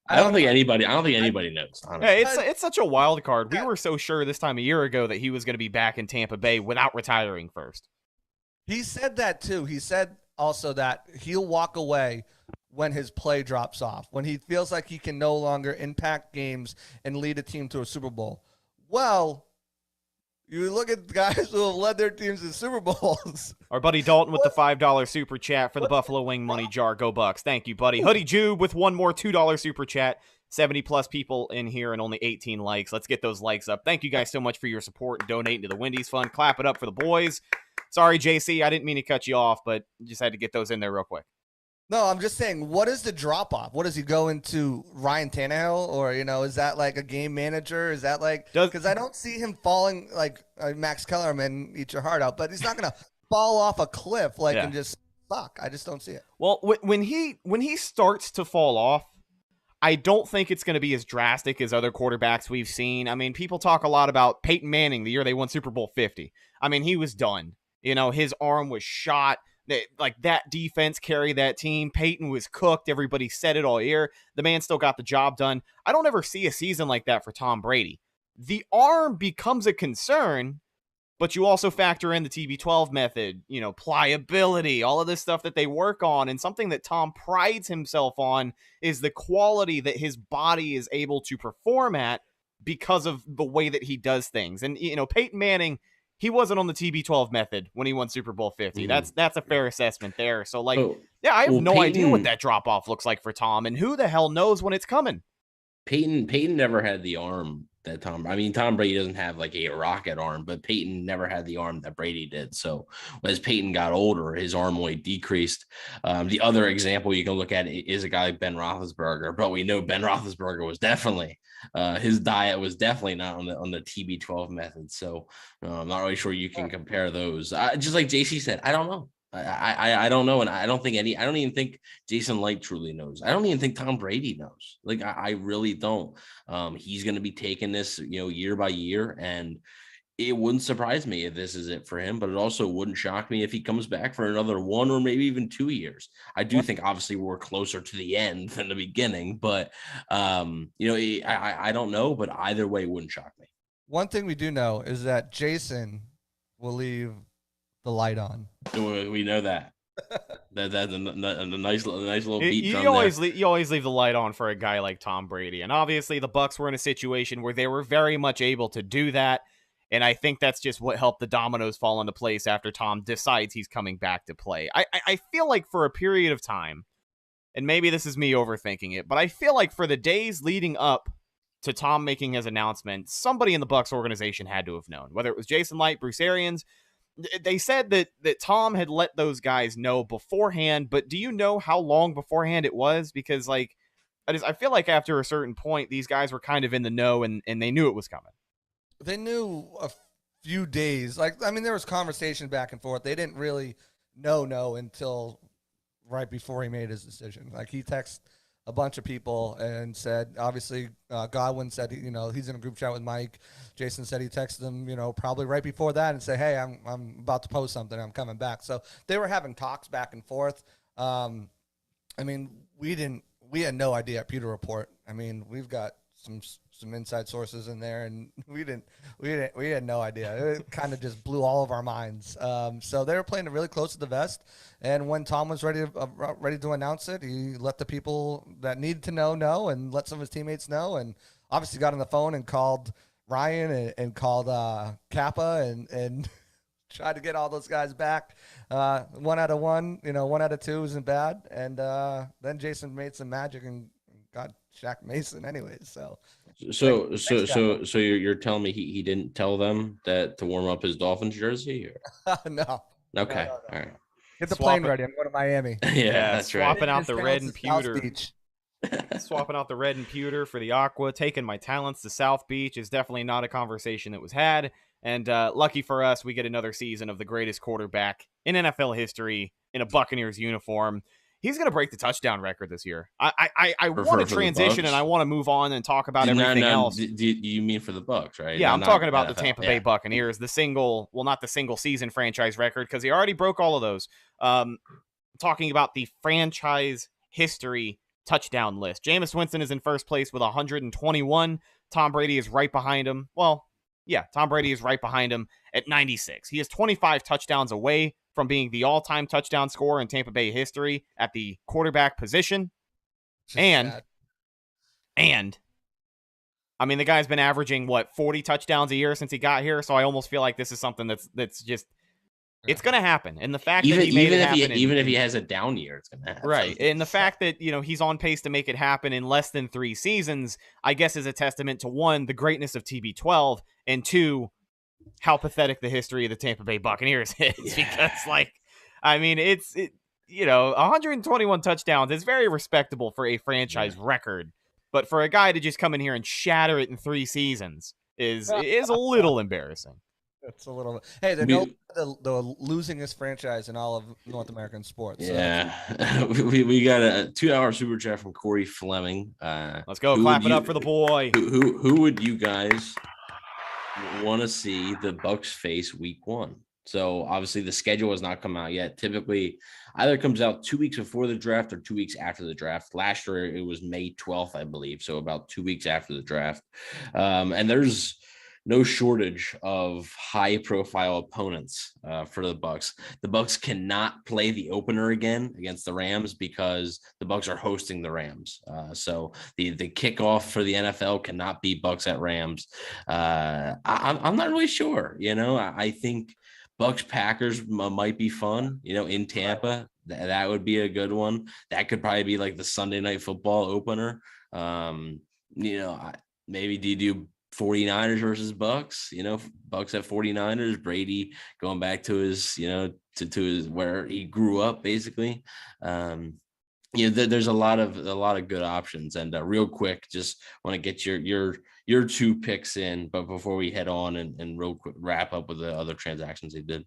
I don't think anybody knows. Honestly. Yeah, it's such a wild card. We were so sure this time a year ago that he was going to be back in Tampa Bay without retiring first. He said that too. He said also that he'll walk away when his play drops off, when he feels like he can no longer impact games and lead a team to a Super Bowl. Well, you look at guys who have led their teams to Super Bowls. Our buddy Dalton with the $5 super chat for the Buffalo Wing Money Jar. Go Bucks. Thank you, buddy. Hoodie Jube with one more $2 super chat. 70+ people in here and only 18 likes. Let's get those likes up. Thank you guys so much for your support and donating to the Wendy's Fund. Clap it up for the boys. Sorry, JC, I didn't mean to cut you off, but just had to get those in there real quick. No, I'm just saying, what is the drop-off? What does he go into, Ryan Tannehill? Or, is that like a game manager? Is that like – because I don't see him falling like Max Kellerman, eat your heart out. But he's not going to fall off a cliff and just suck. I just don't see it. Well, when he starts to fall off, I don't think it's going to be as drastic as other quarterbacks we've seen. I mean, people talk a lot about Peyton Manning the year they won Super Bowl 50. I mean, he was done. His arm was shot. Like that defense carried that team. Peyton was cooked. Everybody said it all year. The man still got the job done. I don't ever see a season like that for Tom Brady. The arm becomes a concern, But you also factor in the TB12 method, pliability, all of this stuff that they work on. And something that Tom prides himself on is the quality that his body is able to perform at because of the way that he does things. And, Peyton Manning, he wasn't on the TB12 method when he won Super Bowl 50. That's a fair assessment there. So, I have no idea what that drop-off looks like for Tom. And who the hell knows when it's coming? Peyton never had the arm that Tom Brady doesn't have like a rocket arm, but Peyton never had the arm that Brady did. So as Peyton got older, his arm weight decreased. The other example you can look at is a guy like Ben Roethlisberger, but we know Ben Roethlisberger was definitely his diet was definitely not on the TB12 method. So I'm not really sure you can compare those. Just like JC said, I don't know. I don't know, and I don't even think Jason Light truly knows. I don't even think Tom Brady knows. I really don't. He's going to be taking this, year by year, and it wouldn't surprise me if this is it for him. But it also wouldn't shock me if he comes back for another 1 or maybe even 2 years. I do think obviously we're closer to the end than the beginning, but I don't know. But either way, it wouldn't shock me. One thing we do know is that Jason will leave the light on. We know that. That's a nice little beat. You always leave the light on for a guy like Tom Brady, and obviously the Bucs were in a situation where they were very much able to do that, and I think that's just what helped the dominoes fall into place after Tom decides he's coming back to play. I feel like for a period of time, and maybe this is me overthinking it, but I feel like for the days leading up to Tom making his announcement, somebody in the Bucs organization had to have known, whether it was Jason Light, Bruce Arians. They said that Tom had let those guys know beforehand, but do you know how long beforehand it was? Because I feel like after a certain point, these guys were kind of in the know and they knew it was coming. They knew a few days. There was conversation back and forth. They didn't really know until right before he made his decision. He texted a bunch of people and said, obviously, Godwin said, he's in a group chat with Mike. Jason said he texted him, probably right before that and say, hey, I'm about to post something. I'm coming back. So they were having talks back and forth. We had no idea at Pewter Report. We've got some inside sources in there, and we had no idea. It kind of just blew all of our minds. So they were playing it really close to the vest. And when Tom was ready to announce it, he let the people that needed to know, and let some of his teammates know, and obviously got on the phone and called Ryan and called Kappa and tried to get all those guys back. 1 out of 1, 1 out of 2 isn't bad. And then Jason made some magic and got Shaq Mason anyways. So you're telling me he didn't tell them that to warm up his Dolphins jersey? Or? No. Okay. No. All right. Get the plane ready. I'm going to Miami. Yeah, that's right. Swapping out the red and pewter. Swapping out the red and pewter for the aqua, taking my talents to South Beach is definitely not a conversation that was had. And lucky for us, we get another season of the greatest quarterback in NFL history in a Buccaneers uniform. He's going to break the touchdown record this year. I want to transition and I want to move on and talk about everything else. Do you mean for the Bucs, right? Yeah, I'm talking about NFL. the Tampa Bay Buccaneers, not the single season franchise record, because he already broke all of those. Talking about the franchise history touchdown list. Jameis Winston is in first place with 121. Tom Brady is right behind him. Well, yeah, Tom Brady is right behind him at 96. He is 25 touchdowns away from being the all-time touchdown scorer in Tampa Bay history at the quarterback position. And the guy's been averaging 40 touchdowns a year since he got here, so I almost feel like this is something that's just it's going to happen. And the fact that he made it happen even if he has a down year, it's going to happen. Right. And the fact that, he's on pace to make it happen in less than 3 seasons, I guess is a testament to 1, the greatness of TB12, and 2, how pathetic the history of the Tampa Bay Buccaneers is. Yeah. Because, it's 121 touchdowns is very respectable for a franchise record. But for a guy to just come in here and shatter it in 3 seasons is a little embarrassing. It's a little. Hey, the losingest franchise in all of North American sports. Yeah, so. we got a 2-hour super chat from Corey Fleming. Let's go, clap it up for the boy. Who would you guys want to see the Bucs face Week 1? So obviously the schedule has not come out yet. Typically, either comes out 2 weeks before the draft or 2 weeks after the draft. Last year it was May 12th, I believe, so about 2 weeks after the draft. And there's no shortage of high-profile opponents for the Bucs. The Bucs cannot play the opener again against the Rams because the Bucs are hosting the Rams. So the kickoff for the NFL cannot be Bucs at Rams. I'm not really sure. I think Bucs Packers might be fun. In Tampa, that would be a good one. That could probably be like the Sunday Night Football opener. Maybe do you do 49ers versus Bucs? Bucs at 49ers. Brady going back to his, to his where he grew up, basically. There's a lot of good options. And real quick, just want to get your 2 picks in, but before we head on and real quick wrap up with the other transactions they did.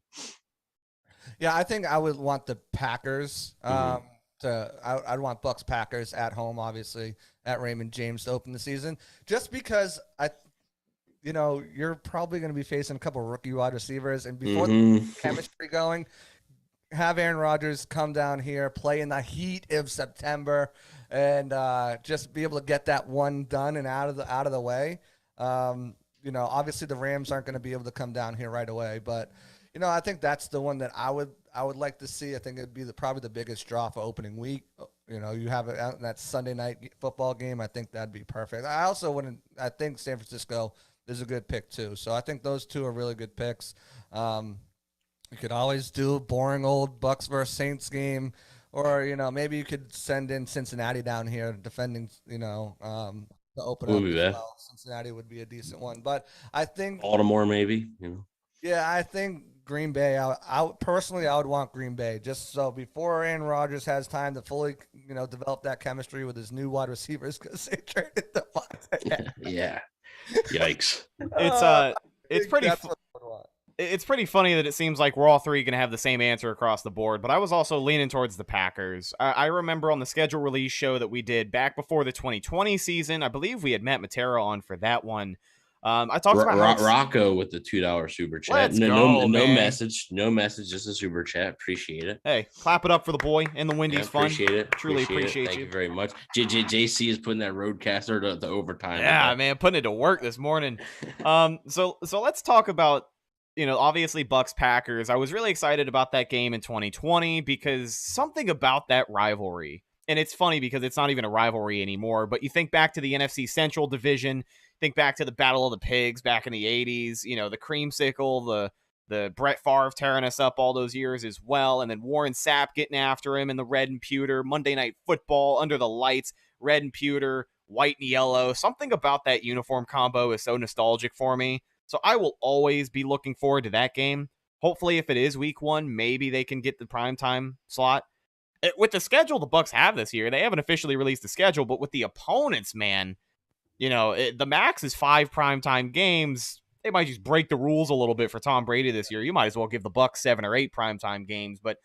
Yeah, I think I would want the Packers. I'd want Bucs Packers at home, obviously at Raymond James to open the season, just because you're probably going to be facing a couple of rookie wide receivers, and before the chemistry going, have Aaron Rodgers come down here, play in the heat of September, and just be able to get that one done and out of the way. Obviously the Rams aren't going to be able to come down here right away, but I think that's the one that I would like to see. I think it'd be probably the biggest draw for opening week. You have it out in that Sunday night football game. I think that'd be perfect. I think San Francisco is a good pick too. So I think those 2 are really good picks. You could always do a boring old Bucs versus Saints game, or maybe you could send in Cincinnati down here defending, to open up as well. Cincinnati would be a decent one, but I think Baltimore maybe. Yeah, I think Green Bay. I personally would want Green Bay just so before Aaron Rodgers has time to fully develop that chemistry with his new wide receivers because they traded the Devontae. Yeah, yikes. It's pretty. It's pretty funny that it seems like we're all 3 going to have the same answer across the board, but I was also leaning towards the Packers. I remember on the schedule release show that we did back before the 2020 season, I believe we had Matt Matera on for that one. I talked about Rocco with the $2 super chat. No message, just a super chat. Appreciate it. Hey, clap it up for the boy in the Wendy's fun. Appreciate it. Truly appreciate you. Thank you very much. JC is putting that Roadcaster to overtime. Yeah, man, putting it to work this morning. So let's talk about obviously Bucs Packers. I was really excited about that game in 2020 because something about that rivalry, and it's funny because it's not even a rivalry anymore, but you think back to the NFC Central division, think back to the Battle of the Pigs back in the 80s, the creamsicle, the Brett Favre tearing us up all those years as well, and then Warren Sapp getting after him in the red and pewter, Monday Night Football, under the lights, red and pewter, white and yellow. Something about that uniform combo is so nostalgic for me. So I will always be looking forward to that game. Hopefully, if it is week 1, maybe they can get the primetime slot. With the schedule the Bucs have this year, they haven't officially released the schedule, but with the opponents, man, the max is 5 primetime games. They might just break the rules a little bit for Tom Brady this year. You might as well give the Bucs 7 or 8 primetime games. But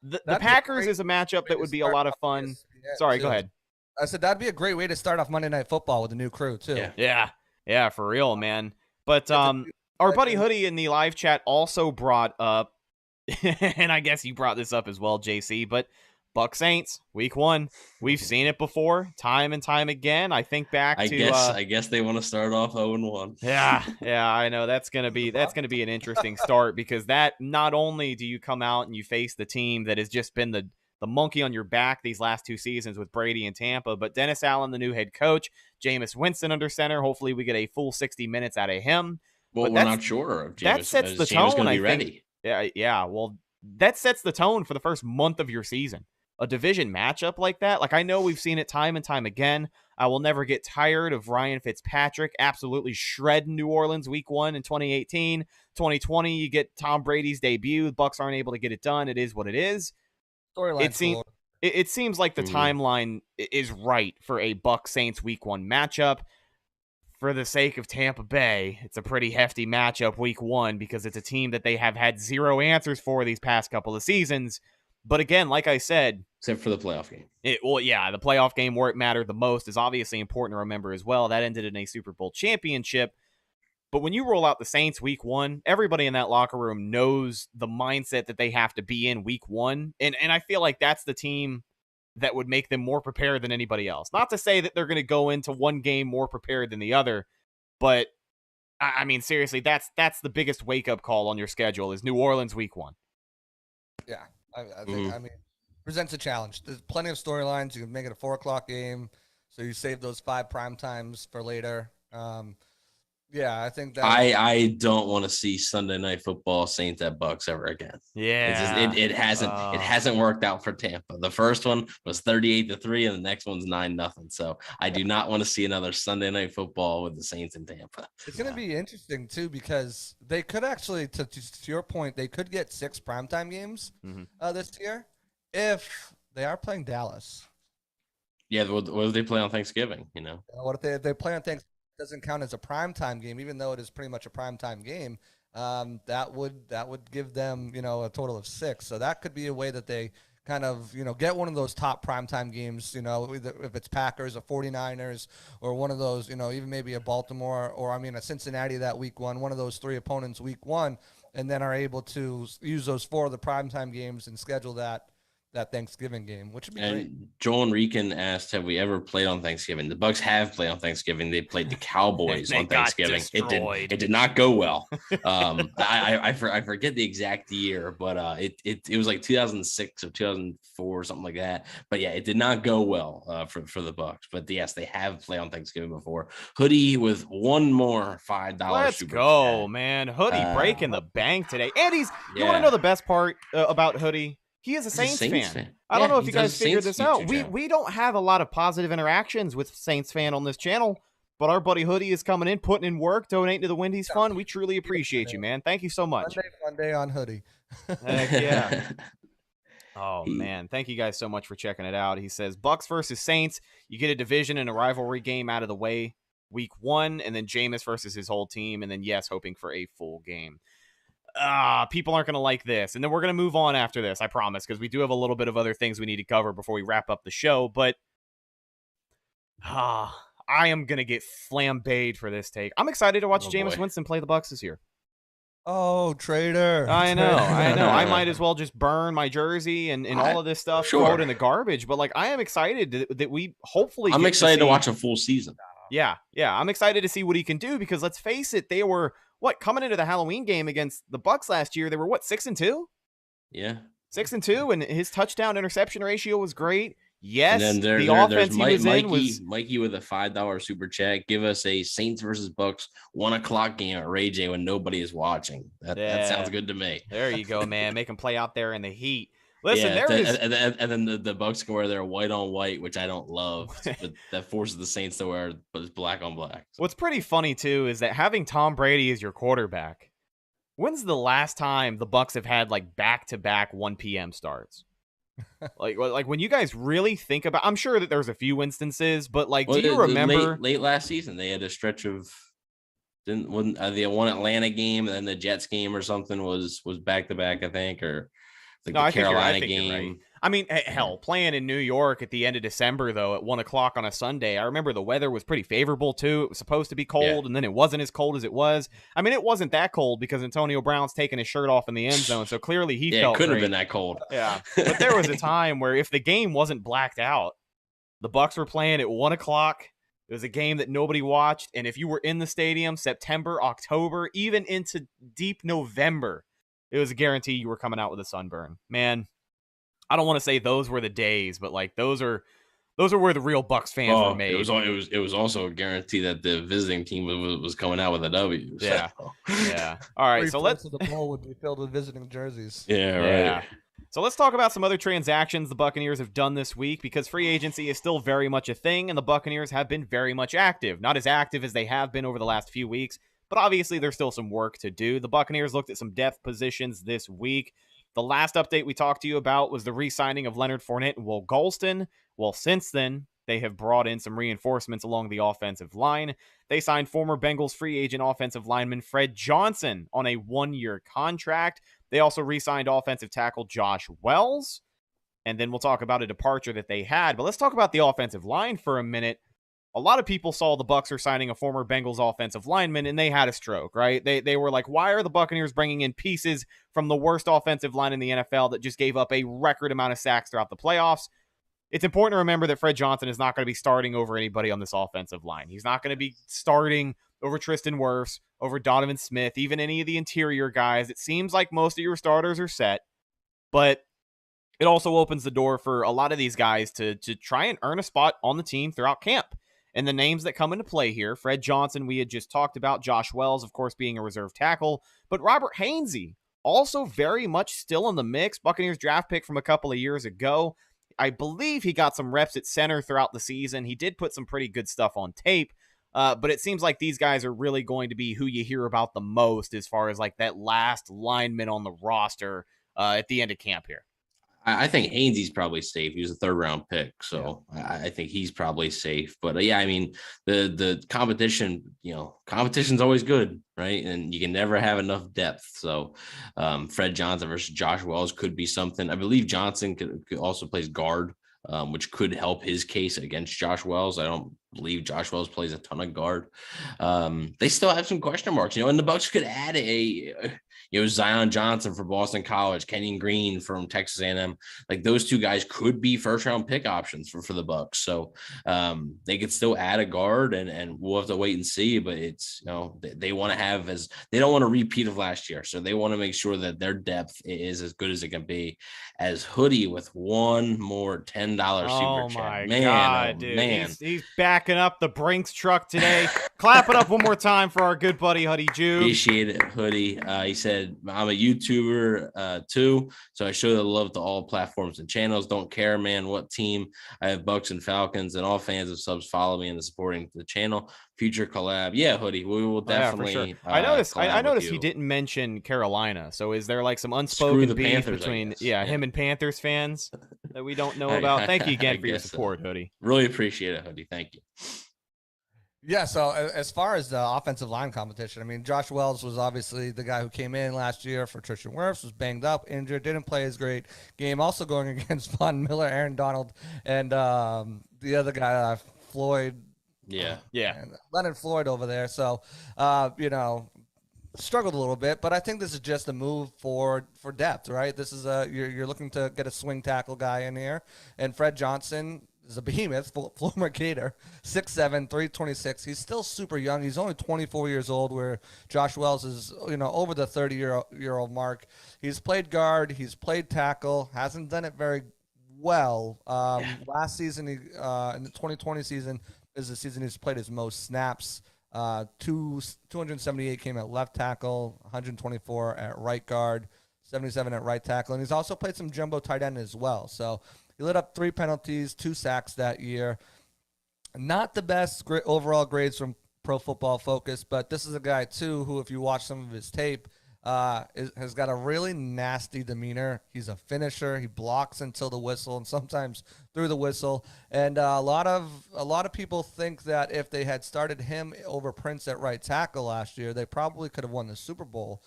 the Packers is a matchup that would be a lot of fun. Sorry, go ahead. I said that'd be a great way to start off Monday Night Football with a new crew, too. Yeah, for real, man. But our buddy Hoodie in the live chat also brought up, and I guess you brought this up as well, JC, but Bucs Saints, week 1. We've seen it before, time and time again. I think back to I guess they want to start off 0-1. Yeah, I know that's gonna be an interesting start because that not only do you come out and you face the team that has just been the monkey on your back these last 2 seasons with Brady and Tampa, but Dennis Allen, the new head coach, Jameis Winston under center. Hopefully we get a full 60 minutes out of him. Well, we're not sure. If that sets the tone. Gonna be ready. Yeah. Well, that sets the tone for the first month of your season. A division matchup like that. Like, I know we've seen it time and time again. I will never get tired of Ryan Fitzpatrick absolutely shredding New Orleans week 1 in 2018. 2020, you get Tom Brady's debut. The Bucs aren't able to get it done. It is what it is. It seems like the timeline is right for a Bucs Saints week 1 matchup. For the sake of Tampa Bay, it's a pretty hefty matchup week 1 because it's a team that they have had 0 answers for these past couple of seasons. But again, like I said, except for the playoff game. The playoff game where it mattered the most is obviously important to remember as well. That ended in a Super Bowl championship. But when you roll out the Saints week 1, everybody in that locker room knows the mindset that they have to be in week 1. And I feel like that's the team that would make them more prepared than anybody else. Not to say that they're going to go into one game more prepared than the other, but I mean, seriously, that's the biggest wake-up call on your schedule is New Orleans week 1. Yeah, I think, I mean, presents a challenge. There's plenty of storylines. You can make it a 4:00 game, so you save those 5 prime times for later. Yeah, I think that I don't want to see Sunday Night Football Saints at Bucks ever again. Yeah, it hasn't worked out for Tampa. The first one was 38-3, and the next one's 9-0. So I do not want to see another Sunday Night Football with the Saints in Tampa. It's going to be interesting too because they could actually, to your point, they could get 6 primetime games this year if they are playing Dallas. Yeah, what if they play on Thanksgiving? You know, what if they play on Thanksgiving? Doesn't count as a primetime game, even though it is pretty much a primetime game. That would give them, a total of 6. So that could be a way that they kind of, get one of those top primetime games, either if it's Packers or 49ers or one of those, even maybe a Baltimore or, a Cincinnati that week 1, one of those 3 opponents week 1, and then are able to use those 4 of the primetime games and schedule that Thanksgiving game, which would be great. Joel Enrican asked, have we ever played on Thanksgiving? The Bucks have played on Thanksgiving. They played the Cowboys on Thanksgiving. It did not go well. I forget the exact year, but it was like 2006 or 2004 or something like that. But yeah, it did not go well for the Bucks. But yes, they have played on Thanksgiving before. Hoodie with one more $5 Let's super go, chat. man. Hoodie breaking the bank today. And you want to know the best part about Hoodie? He is a Saints fan. I don't know if you guys figured this out. We don't have a lot of positive interactions with Saints fan on this channel, but our buddy Hoodie is coming in, putting in work, donating to the Wendy's Fund. We truly appreciate you, man. Thank you so much. Fun day on Hoodie. Heck yeah. Oh, man. Thank you guys so much for checking it out. He says, Bucks versus Saints. You get a division and a rivalry game out of the way week 1, and then Jameis versus his whole team, and then, yes, hoping for a full game. People aren't going to like this. And then we're going to move on after this, I promise, because we do have a little bit of other things we need to cover before we wrap up the show. But I am going to get flambéed for this take. I'm excited to watch Jameis Winston play the Bucks this year. Oh, traitor. I know. I might as well just burn my jersey and all of this stuff, throw it in the garbage. But, I am excited that we hopefully I'm excited to watch a full season. Yeah. I'm excited to see what he can do because, let's face it, they were... coming into the Halloween game against the Bucks last year, they were 6-2? Yeah. 6-2, and his touchdown interception ratio was great. Yes, and then the offense he was in was... Mikey with a $5 super chat. Give us a Saints versus Bucks 1:00 game at Ray J when nobody is watching. That sounds good to me. There you go, man. Make them play out there in the heat. Listen, and then the Bucks can wear their white on white, which I don't love, but that forces the Saints to wear, but it's black on black. So. What's pretty funny too is that having Tom Brady as your quarterback. When's the last time the Bucks have had back-to-back 1 p.m. starts? like when you guys really think about, I'm sure that there's a few instances, but do you remember late last season they had a stretch of the one Atlanta game and then the Jets game or something was back-to-back, I think, or. The Carolina game. Right. I mean, hell, playing in New York at the end of December, though, at 1:00 on a Sunday. I remember the weather was pretty favorable, too. It was supposed to be cold, and then it wasn't as cold as it was. I mean, it wasn't that cold because Antonio Brown's taking his shirt off in the end zone, so clearly he felt it couldn't great. have been that cold. Yeah, but there was a time where if the game wasn't blacked out, the Bucks were playing at 1:00. It was a game that nobody watched, and if you were in the stadium September, October, even into deep November, it was a guarantee you were coming out with a sunburn. Man, I don't want to say those were the days, but those are where the real Bucks fans were made. It was also a guarantee that the visiting team was coming out with a W. So. Yeah. All right, so the bowl would be filled with visiting jerseys. Yeah, right. Yeah. So let's talk about some other transactions the Buccaneers have done this week because free agency is still very much a thing, and the Buccaneers have been very much active. Not as active as they have been over the last few weeks, but obviously there's still some work to do. The Buccaneers looked at some depth positions this week. The last update we talked to you about was the re-signing of Leonard Fournette and Will Golston. Well, since then, they have brought in some reinforcements along the offensive line. They signed former Bengals free agent offensive lineman Fred Johnson on a 1-year contract. They also re-signed offensive tackle Josh Wells. And then we'll talk about a departure that they had. But let's talk about the offensive line for a minute. A lot of people saw the Bucs are signing a former Bengals offensive lineman, and they had a stroke, right? They were like, why are the Buccaneers bringing in pieces from the worst offensive line in the NFL that just gave up a record amount of sacks throughout the playoffs? It's important to remember that Fred Johnson is not going to be starting over anybody on this offensive line. He's not going to be starting over Tristan Wirfs, over Donovan Smith, even any of the interior guys. It seems like most of your starters are set, but it also opens the door for a lot of these guys to try and earn a spot on the team throughout camp. And the names that come into play here, Fred Johnson, we had just talked about, Josh Wells, of course, being a reserve tackle, but Robert Hainsey, also very much still in the mix. Buccaneers draft pick from a couple of years ago. I believe he got some reps at center throughout the season. He did put some pretty good stuff on tape, but it seems like these guys are really going to be who you hear about the most as far as like that last lineman on the roster at the end of camp here. I think Hainsey's probably safe. He was a 3rd-round pick, so yeah. I think he's probably safe. But yeah, I mean, the competition, competition's always good, right? And you can never have enough depth. So Fred Johnson versus Josh Wells could be something. I believe Johnson could also plays guard, which could help his case against Josh Wells. I don't believe Josh Wells plays a ton of guard. They still have some question marks, and the Bucs could add Zion Johnson from Boston College, Kenyon Green from Texas A&M. Like those two guys could be 1st-round pick options for the Bucs. So they could still add a guard, and we'll have to wait and see. But it's they want to have they don't want a repeat of last year, so they want to make sure that their depth is as good as it can be. As Hoodie with one more $10 super chat. God, dude. Man. He's backing up the Brinks truck today. Clap it up one more time for our good buddy Hoodie Jew. Appreciate it, Hoodie. He said, I'm a YouTuber too, so I show the love to all platforms and channels. Don't care, man, what team. I have Bucks and Falcons, and all fans of subs follow me and supporting the channel. Future collab. Yeah, Hoodie, we will definitely. Yeah, for sure. I noticed he didn't mention Carolina. So is there like some unspoken beef Panthers, between him and Panthers fans that we don't know about? Thank you again for your support, Hoodie. Really appreciate it, Hoodie. Thank you. Yeah, so as far as the offensive line competition, I mean, Josh Wells was obviously the guy who came in last year for Tristan Wirfs, was banged up, injured, didn't play his great game. Also going against Von Miller, Aaron Donald, and the other guy, Floyd. Yeah. Leonard Floyd over there. So, struggled a little bit, but I think this is just a move for depth, right? This is you're looking to get a swing tackle guy in here, and Fred Johnson is a behemoth, former Gator, 6'7", 326. He's still super young. He's only 24 years old, where Josh Wells is, over the 30-year-old mark. He's played guard. He's played tackle. Hasn't done it very well. Last season, in the 2020 season, is the season he's played his most snaps. 278 came at left tackle, 124 at right guard, 77 at right tackle, and he's also played some jumbo tight end as well. So he lit up 3 penalties, 2 sacks that year. Not the best overall grades from Pro Football Focus, but this is a guy too who, if you watch some of his tape, has got a really nasty demeanor. He's a finisher. He blocks until the whistle, and sometimes through the whistle. And a lot of people think that if they had started him over Prince at right tackle last year, they probably could have won the Super Bowl.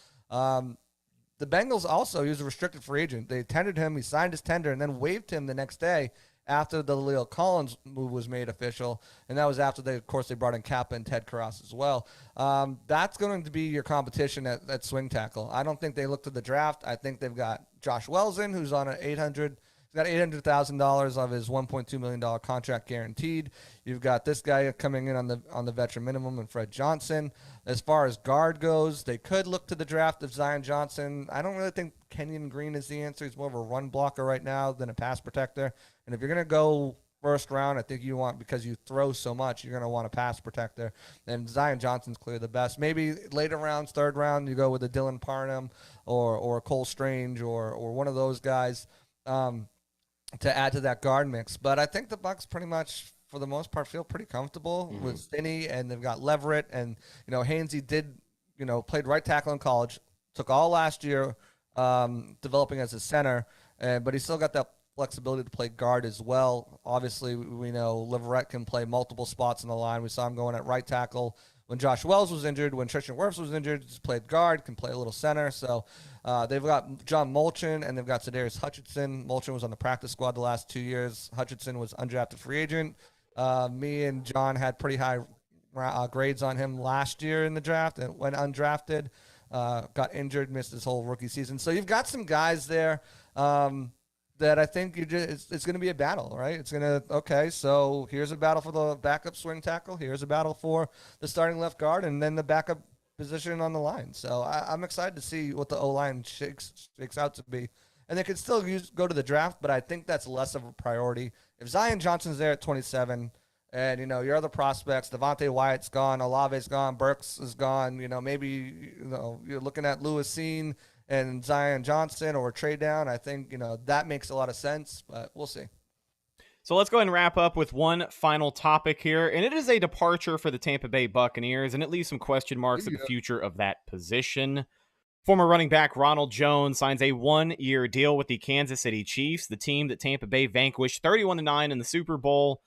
The Bengals also, he was a restricted free agent. They tendered him. He signed his tender and then waived him the next day after the Leo Collins move was made official. And that was after they brought in Kappa and Ted Karras as well. That's going to be your competition at swing tackle. I don't think they look to the draft. I think they've got Josh Wells in, who's on he's got $800,000 of his $1.2 million contract guaranteed. You've got this guy coming in on the veteran minimum, and Fred Johnson. As far as guard goes, they could look to the draft of Zion Johnson. I don't really think Kenyon Green is the answer. He's more of a run blocker right now than a pass protector. And if you're going to go 1st round, I think you want, because you throw so much, you're going to want a pass protector. And Zion Johnson's clearly the best. Maybe later rounds, 3rd round, you go with a Dylan Parham or a Cole Strange or one of those guys to add to that guard mix. But I think the Bucs pretty much, for the most part, feel pretty comfortable with Stinney, and they've got Leverett, and Hainsey played right tackle in college, took all last year developing as a center, but he's still got that flexibility to play guard as well. Obviously, we know Leverett can play multiple spots in the line. We saw him going at right tackle when Josh Wells was injured. When Tristan Wirfs was injured, he's played guard, can play a little center. So they've got John Molchen, and they've got Zadarius Hutchinson. Molchen was on the practice squad the last 2 years. Hutchinson was undrafted free agent. Me and John had pretty high grades on him last year in the draft, and went undrafted, got injured, missed his whole rookie season. So you've got some guys there that I think it's going to be a battle, right? It's going to, okay, so here's a battle for the backup swing tackle. Here's a battle for the starting left guard, and then the backup position on the line. So I'm excited to see what the O-line shakes out to be. And they could still go to the draft, but I think that's less of a priority. If Zion Johnson's there at 27, and, your other prospects, Devontae Wyatt's gone, Olave's gone, Burks is gone, maybe, you're looking at Lewis Seen and Zion Johnson or trade down. I think, that makes a lot of sense, but we'll see. So let's go ahead and wrap up with one final topic here, and it is a departure for the Tampa Bay Buccaneers, and it leaves some question marks at the future of that position. Former running back Ronald Jones signs a 1-year deal with the Kansas City Chiefs, the team that Tampa Bay vanquished 31-9 in the Super Bowl.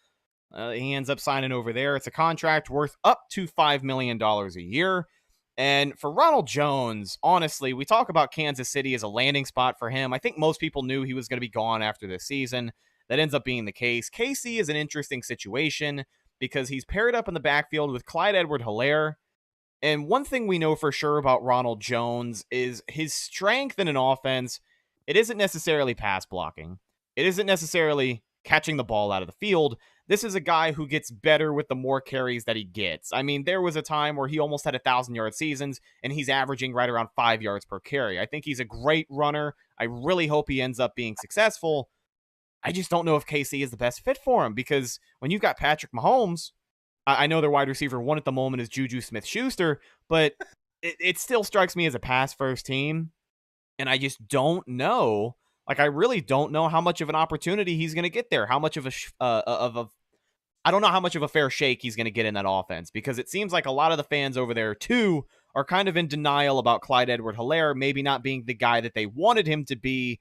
He ends up signing over there. It's a contract worth up to $5 million a year. And for Ronald Jones, honestly, we talk about Kansas City as a landing spot for him. I think most people knew he was going to be gone after this season. That ends up being the case. KC is an interesting situation because he's paired up in the backfield with Clyde Edward-Helaire. And one thing we know for sure about Ronald Jones is his strength in an offense. It isn't necessarily pass blocking. It isn't necessarily catching the ball out of the field. This is a guy who gets better with the more carries that he gets. I mean, there was a time where he almost had 1,000-yard seasons, and he's averaging right around 5 yards per carry. I think he's a great runner. I really hope he ends up being successful. I just don't know if KC is the best fit for him, because when you've got Patrick Mahomes, I know their wide receiver one at the moment is Juju Smith-Schuster, but it still strikes me as a pass-first team, and I just don't know. Like, I really don't know how much of an opportunity he's going to get there. How much of I don't know how much of a fair shake he's going to get in that offense, because it seems like a lot of the fans over there, too, are kind of in denial about Clyde Edward-Helaire maybe not being the guy that they wanted him to be.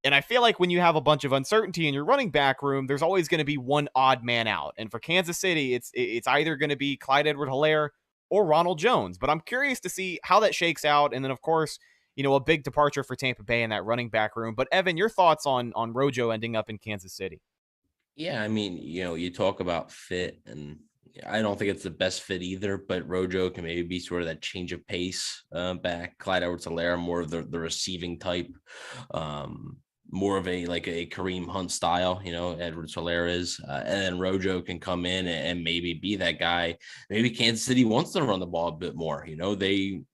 And I feel like when you have a bunch of uncertainty in your running back room, there's always going to be one odd man out. And for Kansas City, it's either going to be Clyde Edward-Helaire or Ronald Jones. But I'm curious to see how that shakes out. And then, of course, a big departure for Tampa Bay in that running back room. But Evan, your thoughts on Rojo ending up in Kansas City? Yeah, I mean, you talk about fit, and I don't think it's the best fit either, but Rojo can maybe be sort of that change of pace back. Clyde Edwards-Helaire, more of the receiving type, more of a Kareem Hunt style, Edwards-Helaire is. And then Rojo can come in and maybe be that guy. Maybe Kansas City wants to run the ball a bit more.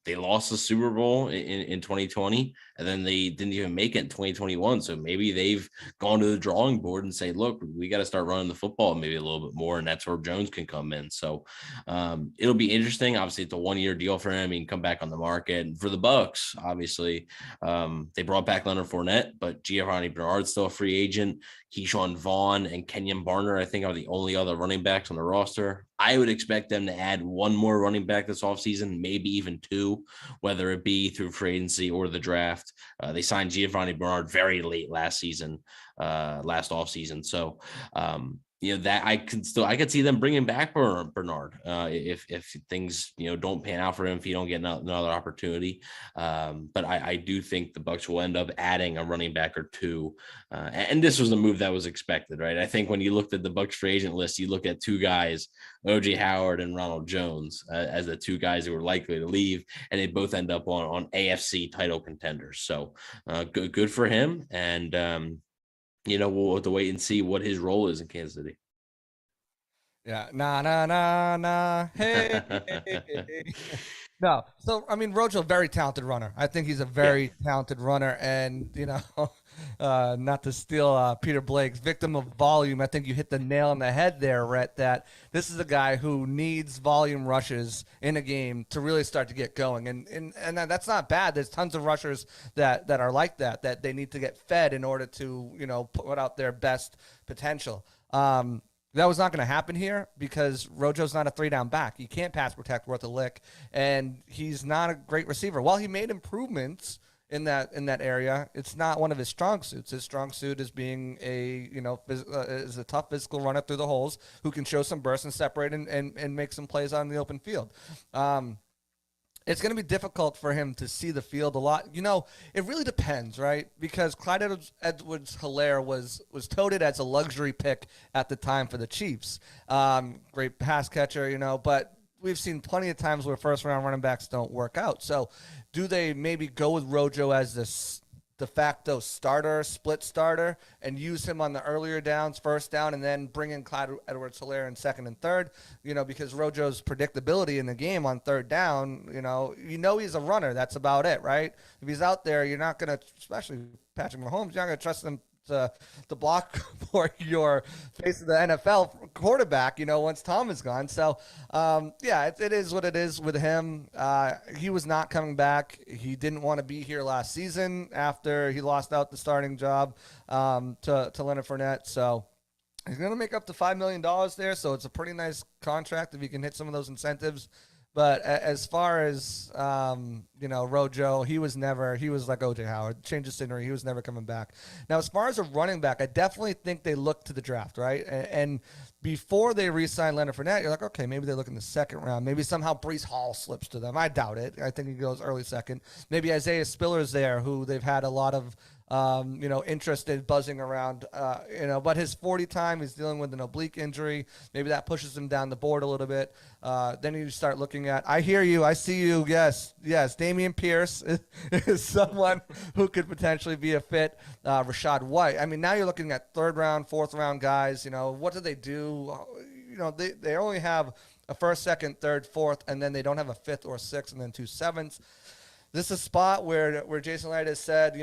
They lost the Super Bowl in 2020, and then they didn't even make it in 2021. So maybe they've gone to the drawing board and say, look, we got to start running the football maybe a little bit more, and that's where Jones can come in. So it'll be interesting. Obviously, it's a 1-year deal for him. He can come back on the market. And for the Bucs, obviously, they brought back Leonard Fournette, but Giovanni Bernard's still a free agent. Keyshawn Vaughn and Kenyon Barner, I think, are the only other running backs on the roster. I would expect them to add one more running back this offseason, maybe even two, whether it be through free agency or the draft. They signed Giovanni Bernard very late last offseason. So, that I could see them bringing back Bernard if things don't pan out for him, if he don't get another opportunity. But I do think the Bucs will end up adding a running back or two, and this was a move that was expected, right? I think when you looked at the Bucs free agent list, you look at two guys, O.J. Howard and Ronald Jones, as the two guys who were likely to leave, and they both end up on AFC title contenders. So good for him, and we'll have to wait and see what his role is in Kansas City. Yeah. Nah. Hey. No. So, I mean, Rojo, very talented runner. I think he's a very talented runner. And, not to steal Peter Blake's victim of volume, I think you hit the nail on the head there, Rhett, that this is a guy who needs volume rushes in a game to really start to get going. And that's not bad. There's tons of rushers that are like that they need to get fed in order to, put out their best potential. That was not going to happen here because Rojo's not a 3-down back. You can't pass protect worth a lick, and he's not a great receiver. While he made improvements in that area, it's not one of his strong suits. His strong suit is being is a tough physical runner through the holes who can show some bursts and separate and make some plays on the open field. It's going to be difficult for him to see the field a lot. It really depends, right? Because Clyde Edwards-Helaire was touted as a luxury pick at the time for the Chiefs. Great pass catcher, but we've seen plenty of times where first-round running backs don't work out. So do they maybe go with Rojo as this de facto starter, split starter, and use him on the earlier downs, first down, and then bring in Clyde Edwards-Helaire in second and third, because Rojo's predictability in the game on third down, he's a runner. That's about it, right? If he's out there, you're not going to, especially Patrick Mahomes, you're not going to trust him to block for your face of the NFL quarterback, once Tom is gone. So, it is what it is with him. He was not coming back. He didn't want to be here last season after he lost out the starting job to Leonard Fournette. So he's going to make up to $5 million there. So it's a pretty nice contract if he can hit some of those incentives. But as far as, Rojo, he was like O.J. Howard, change of scenery. He was never coming back. Now, as far as a running back, I definitely think they look to the draft, right? And before they re-sign Leonard Fournette, you're like, okay, maybe they look in the second round. Maybe somehow Breece Hall slips to them. I doubt it. I think he goes early second. Maybe Isaiah Spiller's there, who they've had a lot of interested buzzing around, but his 40 time, he's dealing with an oblique injury. Maybe that pushes him down the board a little bit. Then you start looking at, I hear you, I see you. Yes. Dameon Pierce is someone who could potentially be a fit. Rashad White. I mean, now you're looking at third round, fourth round guys. What do they do? They only have a first, second, third, fourth, and then they don't have a fifth or sixth, and then 2 sevenths. This is a spot where Jason Light has said,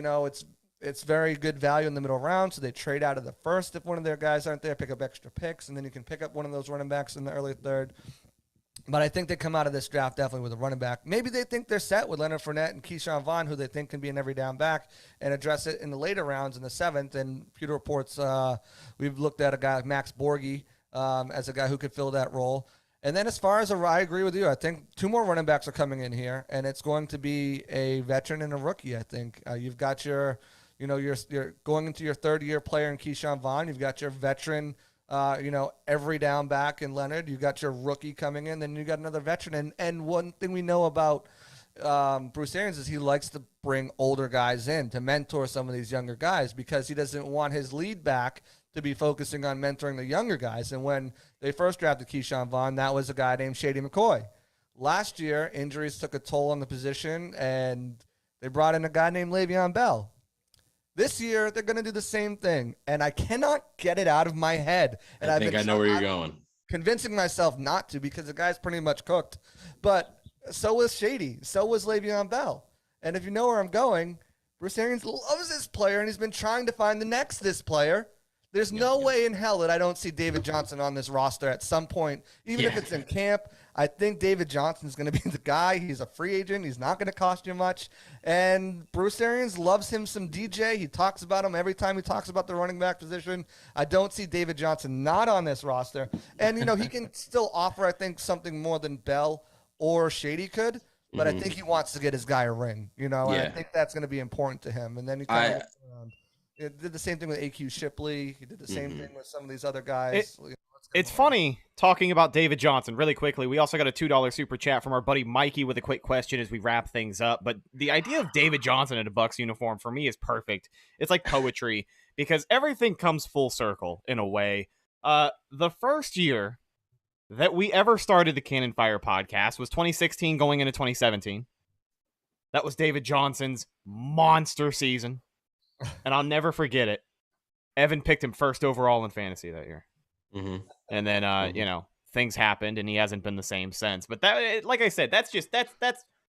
it's very good value in the middle round, so they trade out of the first if one of their guys aren't there, pick up extra picks, and then you can pick up one of those running backs in the early third. But I think they come out of this draft definitely with a running back. Maybe they think they're set with Leonard Fournette and Keyshawn Vaughn, who they think can be an every down back, and address it in the later rounds in the seventh. And Peter reports we've looked at a guy like Max Borghi as a guy who could fill that role. And then as far as I agree with you. I think 2 more running backs are coming in here, and it's going to be a veteran and a rookie, I think. You've got you're going into your third-year player in Keyshawn Vaughn. You've got your veteran, every down back in Leonard. You've got your rookie coming in, then you got another veteran. And one thing we know about Bruce Arians is he likes to bring older guys in to mentor some of these younger guys because he doesn't want his lead back to be focusing on mentoring the younger guys. And when they first drafted Keyshawn Vaughn, that was a guy named Shady McCoy. Last year, injuries took a toll on the position, and they brought in a guy named Le'Veon Bell. This year, they're going to do the same thing, and I cannot get it out of my head. And I think I know where you're going. Convincing myself not to because the guy's pretty much cooked. But so was Shady. So was Le'Veon Bell. And if you know where I'm going, Bruce Arians loves this player, and he's been trying to find the next this player. There's no way in hell that I don't see David Johnson on this roster at some point, even if it's in camp. I think David Johnson is going to be the guy. He's a free agent. He's not going to cost you much. And Bruce Arians loves him some DJ. He talks about him every time he talks about the running back position. I don't see David Johnson not on this roster. And, he can still offer, I think, something more than Bell or Shady could. But I think he wants to get his guy a ring, and I think that's going to be important to him. And then he kind of did the same thing with AQ Shipley. He did the same thing with some of these other guys. It's funny talking about David Johnson really quickly. We also got a $2 super chat from our buddy Mikey with a quick question as we wrap things up. But the idea of David Johnson in a Bucs uniform for me is perfect. It's like poetry because everything comes full circle in a way. The first year that we ever started the Cannon Fire podcast was 2016 going into 2017. That was David Johnson's monster season. And I'll never forget it. Evan picked him first overall in fantasy that year. And then, things happened and he hasn't been the same since. But that, like I said, that's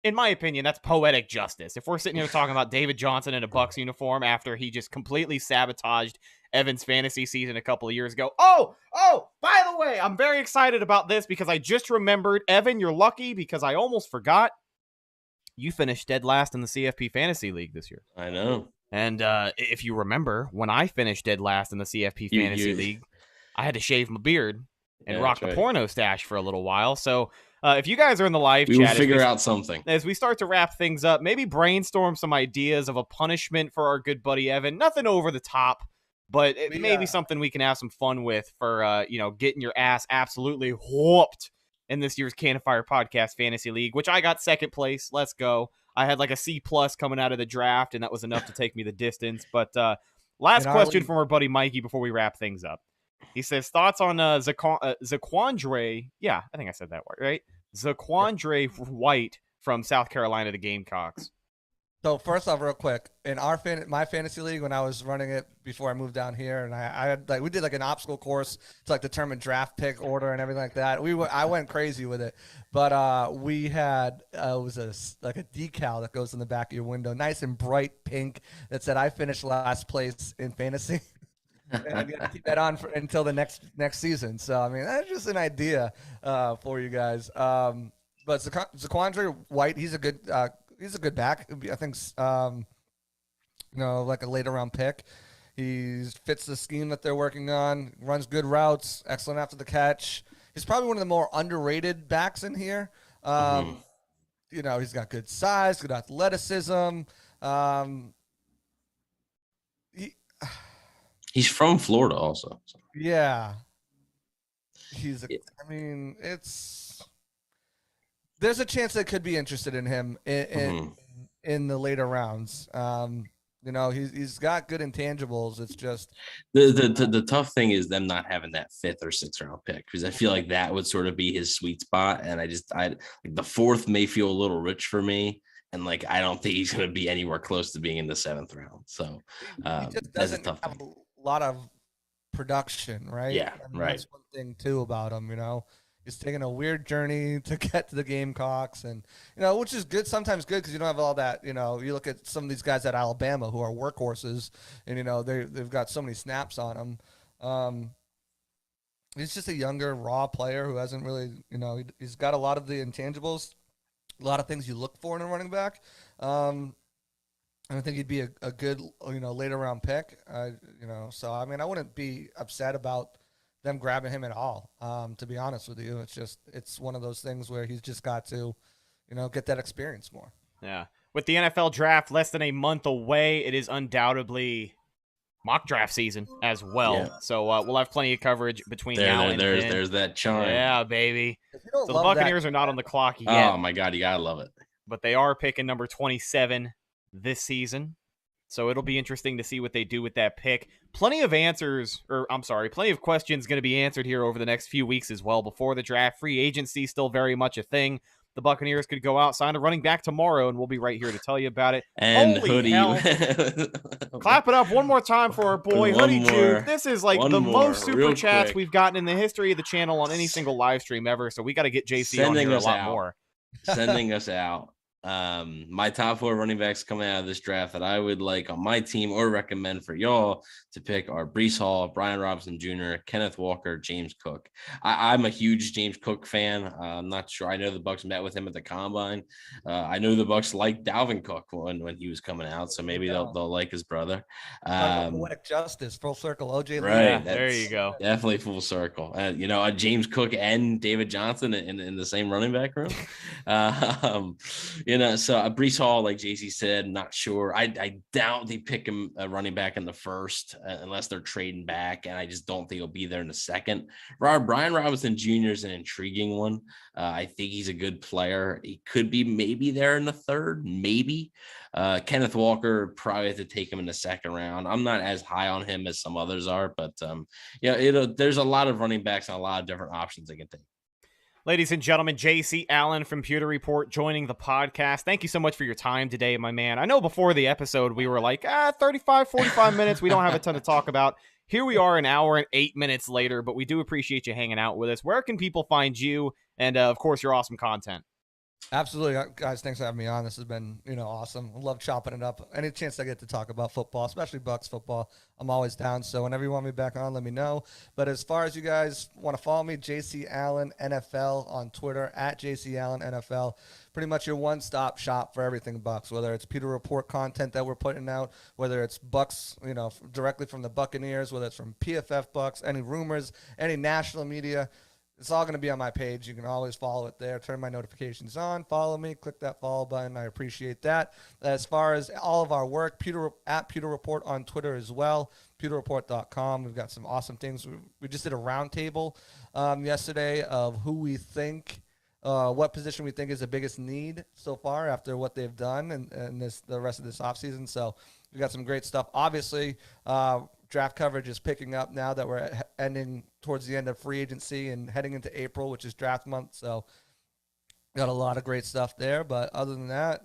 in my opinion, that's poetic justice. If we're sitting here talking about David Johnson in a Bucs uniform after he just completely sabotaged Evan's fantasy season a couple of years ago. Oh, by the way, I'm very excited about this because I just remembered, Evan, you're lucky because I almost forgot. You finished dead last in the CFP Fantasy League this year. I know. And if you remember, when I finished dead last in the CFP Fantasy League, I had to shave my beard and rock the porno stash for a little while. So if you guys are in the live chat, we'll figure out something. As we start to wrap things up, maybe brainstorm some ideas of a punishment for our good buddy Evan. Nothing over the top, but it may be something we can have some fun with for, getting your ass absolutely whooped in this year's Cannon Fire Podcast Fantasy League, which I got second place. Let's go. I had like a C+ coming out of the draft, and that was enough to take me the distance. But last question from our buddy Mikey before we wrap things up. He says, thoughts on Zaquandre. Yeah, I think I said that word, right? Zaquandre White from South Carolina, the Gamecocks. So first off, real quick, in my fantasy league, when I was running it before I moved down here, and I had we did an obstacle course to determine draft pick order and everything like that. I went crazy with it, but we had it was a decal that goes in the back of your window, nice and bright pink, that said I finished last place in fantasy. And I'm gonna keep that on until the next season. So I mean, that's just an idea for you guys. But Zaquandre White, he's a good back. I think, like a later round pick. He fits the scheme that they're working on, runs good routes, excellent after the catch. He's probably one of the more underrated backs in here. He's got good size, good athleticism. He's from Florida also. So. Yeah. There's a chance they could be interested in him in the later rounds. He's got good intangibles. It's just the tough thing is them not having that 5th or 6th round pick, because I feel like that would sort of be his sweet spot. And I the 4th may feel a little rich for me. And I don't think he's going to be anywhere close to being in the 7th round. So he just doesn't have a lot of production, right? Yeah, right. That's one thing too about him. He's taking a weird journey to get to the Gamecocks, and which is good. Sometimes good because you don't have all that. You look at some of these guys at Alabama who are workhorses, and they've got so many snaps on them. He's just a younger, raw player who hasn't really, he's got a lot of the intangibles, a lot of things you look for in a running back. And I think he'd be a good, later round pick. So I mean, I wouldn't be upset about them grabbing him at all. To be honest with you, it's one of those things where he's just got to, get that experience more. Yeah. With the NFL draft less than a month away, it is undoubtedly mock draft season as well. Yeah. So we'll have plenty of coverage between now and then. There's that chime. Yeah, baby. So the Buccaneers are not on the clock yet. Oh my God, you gotta love it. But they are picking number 27 this season. So it'll be interesting to see what they do with that pick. Plenty of questions going to be answered here over the next few weeks as well. Before the draft, free agency still very much a thing. The Buccaneers could go out, sign a running back tomorrow, and we'll be right here to tell you about it. And Holy Hoodie. Hell. Clap it up one more time for our boy, Hoodie Juke. This is the most super chats we've gotten in the history of the channel on any single live stream ever, so we got to get JC on here a lot more. Sending us out. My top 4 running backs coming out of this draft that I would like on my team or recommend for y'all to pick are Breece Hall, Brian Robinson Jr., Kenneth Walker, James Cook. I'm a huge James Cook fan. I'm not sure. I know the Bucs met with him at the combine. I know the Bucs liked Dalvin Cook when he was coming out, so maybe they'll like his brother. Poetic justice, full circle. OJ, right? Yeah, there you go. Definitely full circle. James Cook and David Johnson in the same running back room. So Breece Hall, like JC said, not sure. I doubt they pick him a running back in the 1st unless they're trading back, and I just don't think he'll be there in the 2nd. Brian Robinson Jr. is an intriguing one. I think he's a good player. He could be maybe there in the 3rd, maybe. Kenneth Walker, probably have to take him in the 2nd round. I'm not as high on him as some others are, but there's a lot of running backs and a lot of different options they can take. Ladies and gentlemen, JC Allen from Pewter Report joining the podcast. Thank you so much for your time today, my man. I know before the episode, we were like, 35, 45 minutes. We don't have a ton to talk about. Here we are an hour and 8 minutes later, but we do appreciate you hanging out with us. Where can people find you and, of course, your awesome content? Absolutely, guys. Thanks for having me on. This has been, awesome. I love chopping it up. Any chance I get to talk about football, especially Bucs football, I'm always down. So whenever you want me back on, let me know. But as far as you guys want to follow me, JC Allen NFL on Twitter, at JC Allen NFL. Pretty much your one-stop shop for everything Bucs, whether it's Pewter Report content that we're putting out, whether it's Bucs, directly from the Buccaneers, whether it's from PFF Bucs, any rumors, any national media. It's all going to be on my page. You can always follow it there. Turn my notifications on. Follow me. Click that follow button. I appreciate that. As far as all of our work, at Pewter Report on Twitter as well, pewterreport.com. We've got some awesome things. We just did a roundtable yesterday of who we think, what position we think is the biggest need so far after what they've done and the rest of this offseason. So we got some great stuff. Obviously, draft coverage is picking up now that we're ending towards the end of free agency and heading into April, which is draft month. So got a lot of great stuff there. But other than that,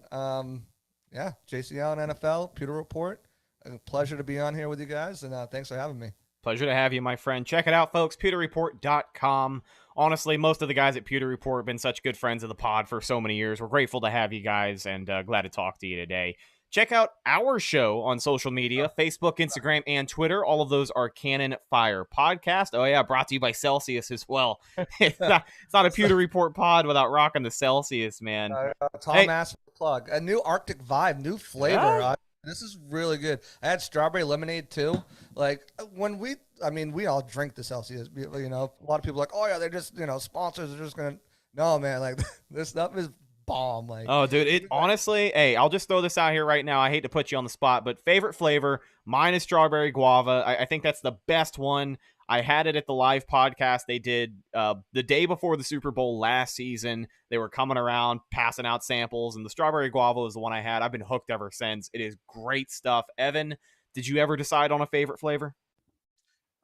yeah, JC Allen NFL, Pewter Report. A pleasure to be on here with you guys, and thanks for having me. Pleasure to have you, my friend. Check it out, folks, pewterreport.com. Honestly, most of the guys at Pewter Report have been such good friends of the pod for so many years. We're grateful to have you guys, and glad to talk to you today. Check out our show on social media, Facebook, Instagram, and Twitter. All of those are Cannon Fire Podcast. Oh, yeah, brought to you by Celsius as well. It's not a Pewter Report pod without rocking the Celsius, man. Tom asked for a plug. A new Arctic vibe, new flavor. Yeah. This is really good. I had strawberry lemonade, too. Like, when we all drink the Celsius. You know, a lot of people are like, oh, yeah, they're just, sponsors are just going to. No, man, like, this stuff is bomb. Like, oh, dude, it honestly, hey, I'll just throw this out here right now. I hate to put you on the spot, but favorite flavor, mine is strawberry guava. I think that's the best one. I had it at the live podcast they did the day before the Super Bowl last season. They were coming around, passing out samples, and the strawberry guava was the one I had. I've been hooked ever since. It is great stuff. Evan, did you ever decide on a favorite flavor?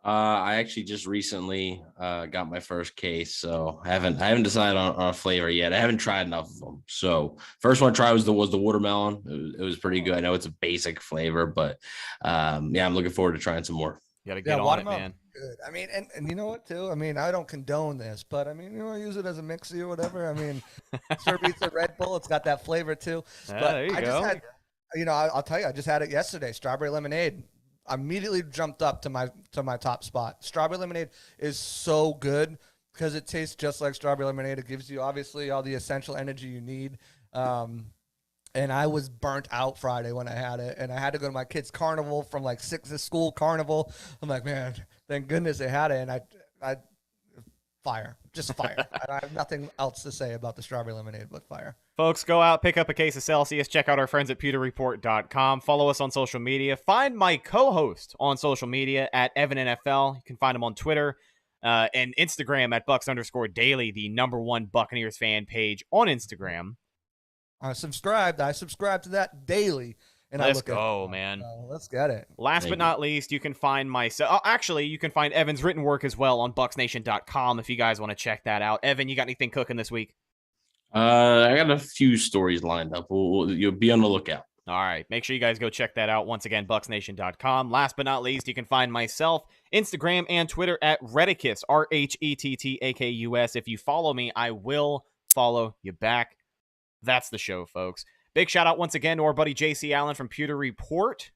I actually just recently got my first case, so I haven't decided on a flavor yet. I haven't tried enough of them. So first one I tried was the watermelon. It was pretty good. I know it's a basic flavor, but yeah, I'm looking forward to trying some more. You gotta get on it, man. Good. I mean, and you know what, too? I mean, I don't condone this, but I mean, I use it as a mixie or whatever. I mean, sure beats a Red Bull. It's got that flavor, too. Yeah, but there you I go. just had, I'll tell you, I just had it yesterday, strawberry lemonade. I immediately jumped up to my top spot. Strawberry lemonade is so good because it tastes just like strawberry lemonade. It gives you, obviously, all the essential energy you need. And I was burnt out Friday when I had it, and I had to go to my kids' carnival from like 6 to school carnival. I'm like, man, thank goodness they had it, and I fire, just fire. I have nothing else to say about the strawberry lemonade, but fire. Folks, go out, pick up a case of Celsius, check out our friends at pewterreport.com, follow us on social media, find my co-host on social media at EvanNFL. You can find him on Twitter and Instagram at Bucks_Daily, the #1 Buccaneers fan page on Instagram. I subscribed to that daily. And let's go, man. Let's get it. Last but not least, you can find myself. Actually, you can find Evan's written work as well on BucksNation.com if you guys want to check that out. Evan, you got anything cooking this week? I got a few stories lined up. You'll be on the lookout. All right. Make sure you guys go check that out. Once again, BucksNation.com. Last but not least, you can find myself, Instagram and Twitter at Rhettakus, RHETTAKUS. If you follow me, I will follow you back. That's the show, folks. Big shout out once again to our buddy JC Allen from Pewter Report.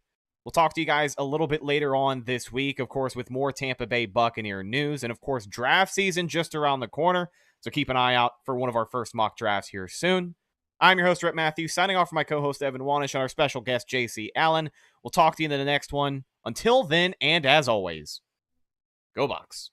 We'll talk to you guys a little bit later on this week, of course, with more Tampa Bay Buccaneer news. And, of course, draft season just around the corner. So keep an eye out for one of our first mock drafts here soon. I'm your host, Rhett Matthew, signing off for my co-host, Evan Wanish, and our special guest, JC Allen. We'll talk to you in the next one. Until then, and as always, go Bucks.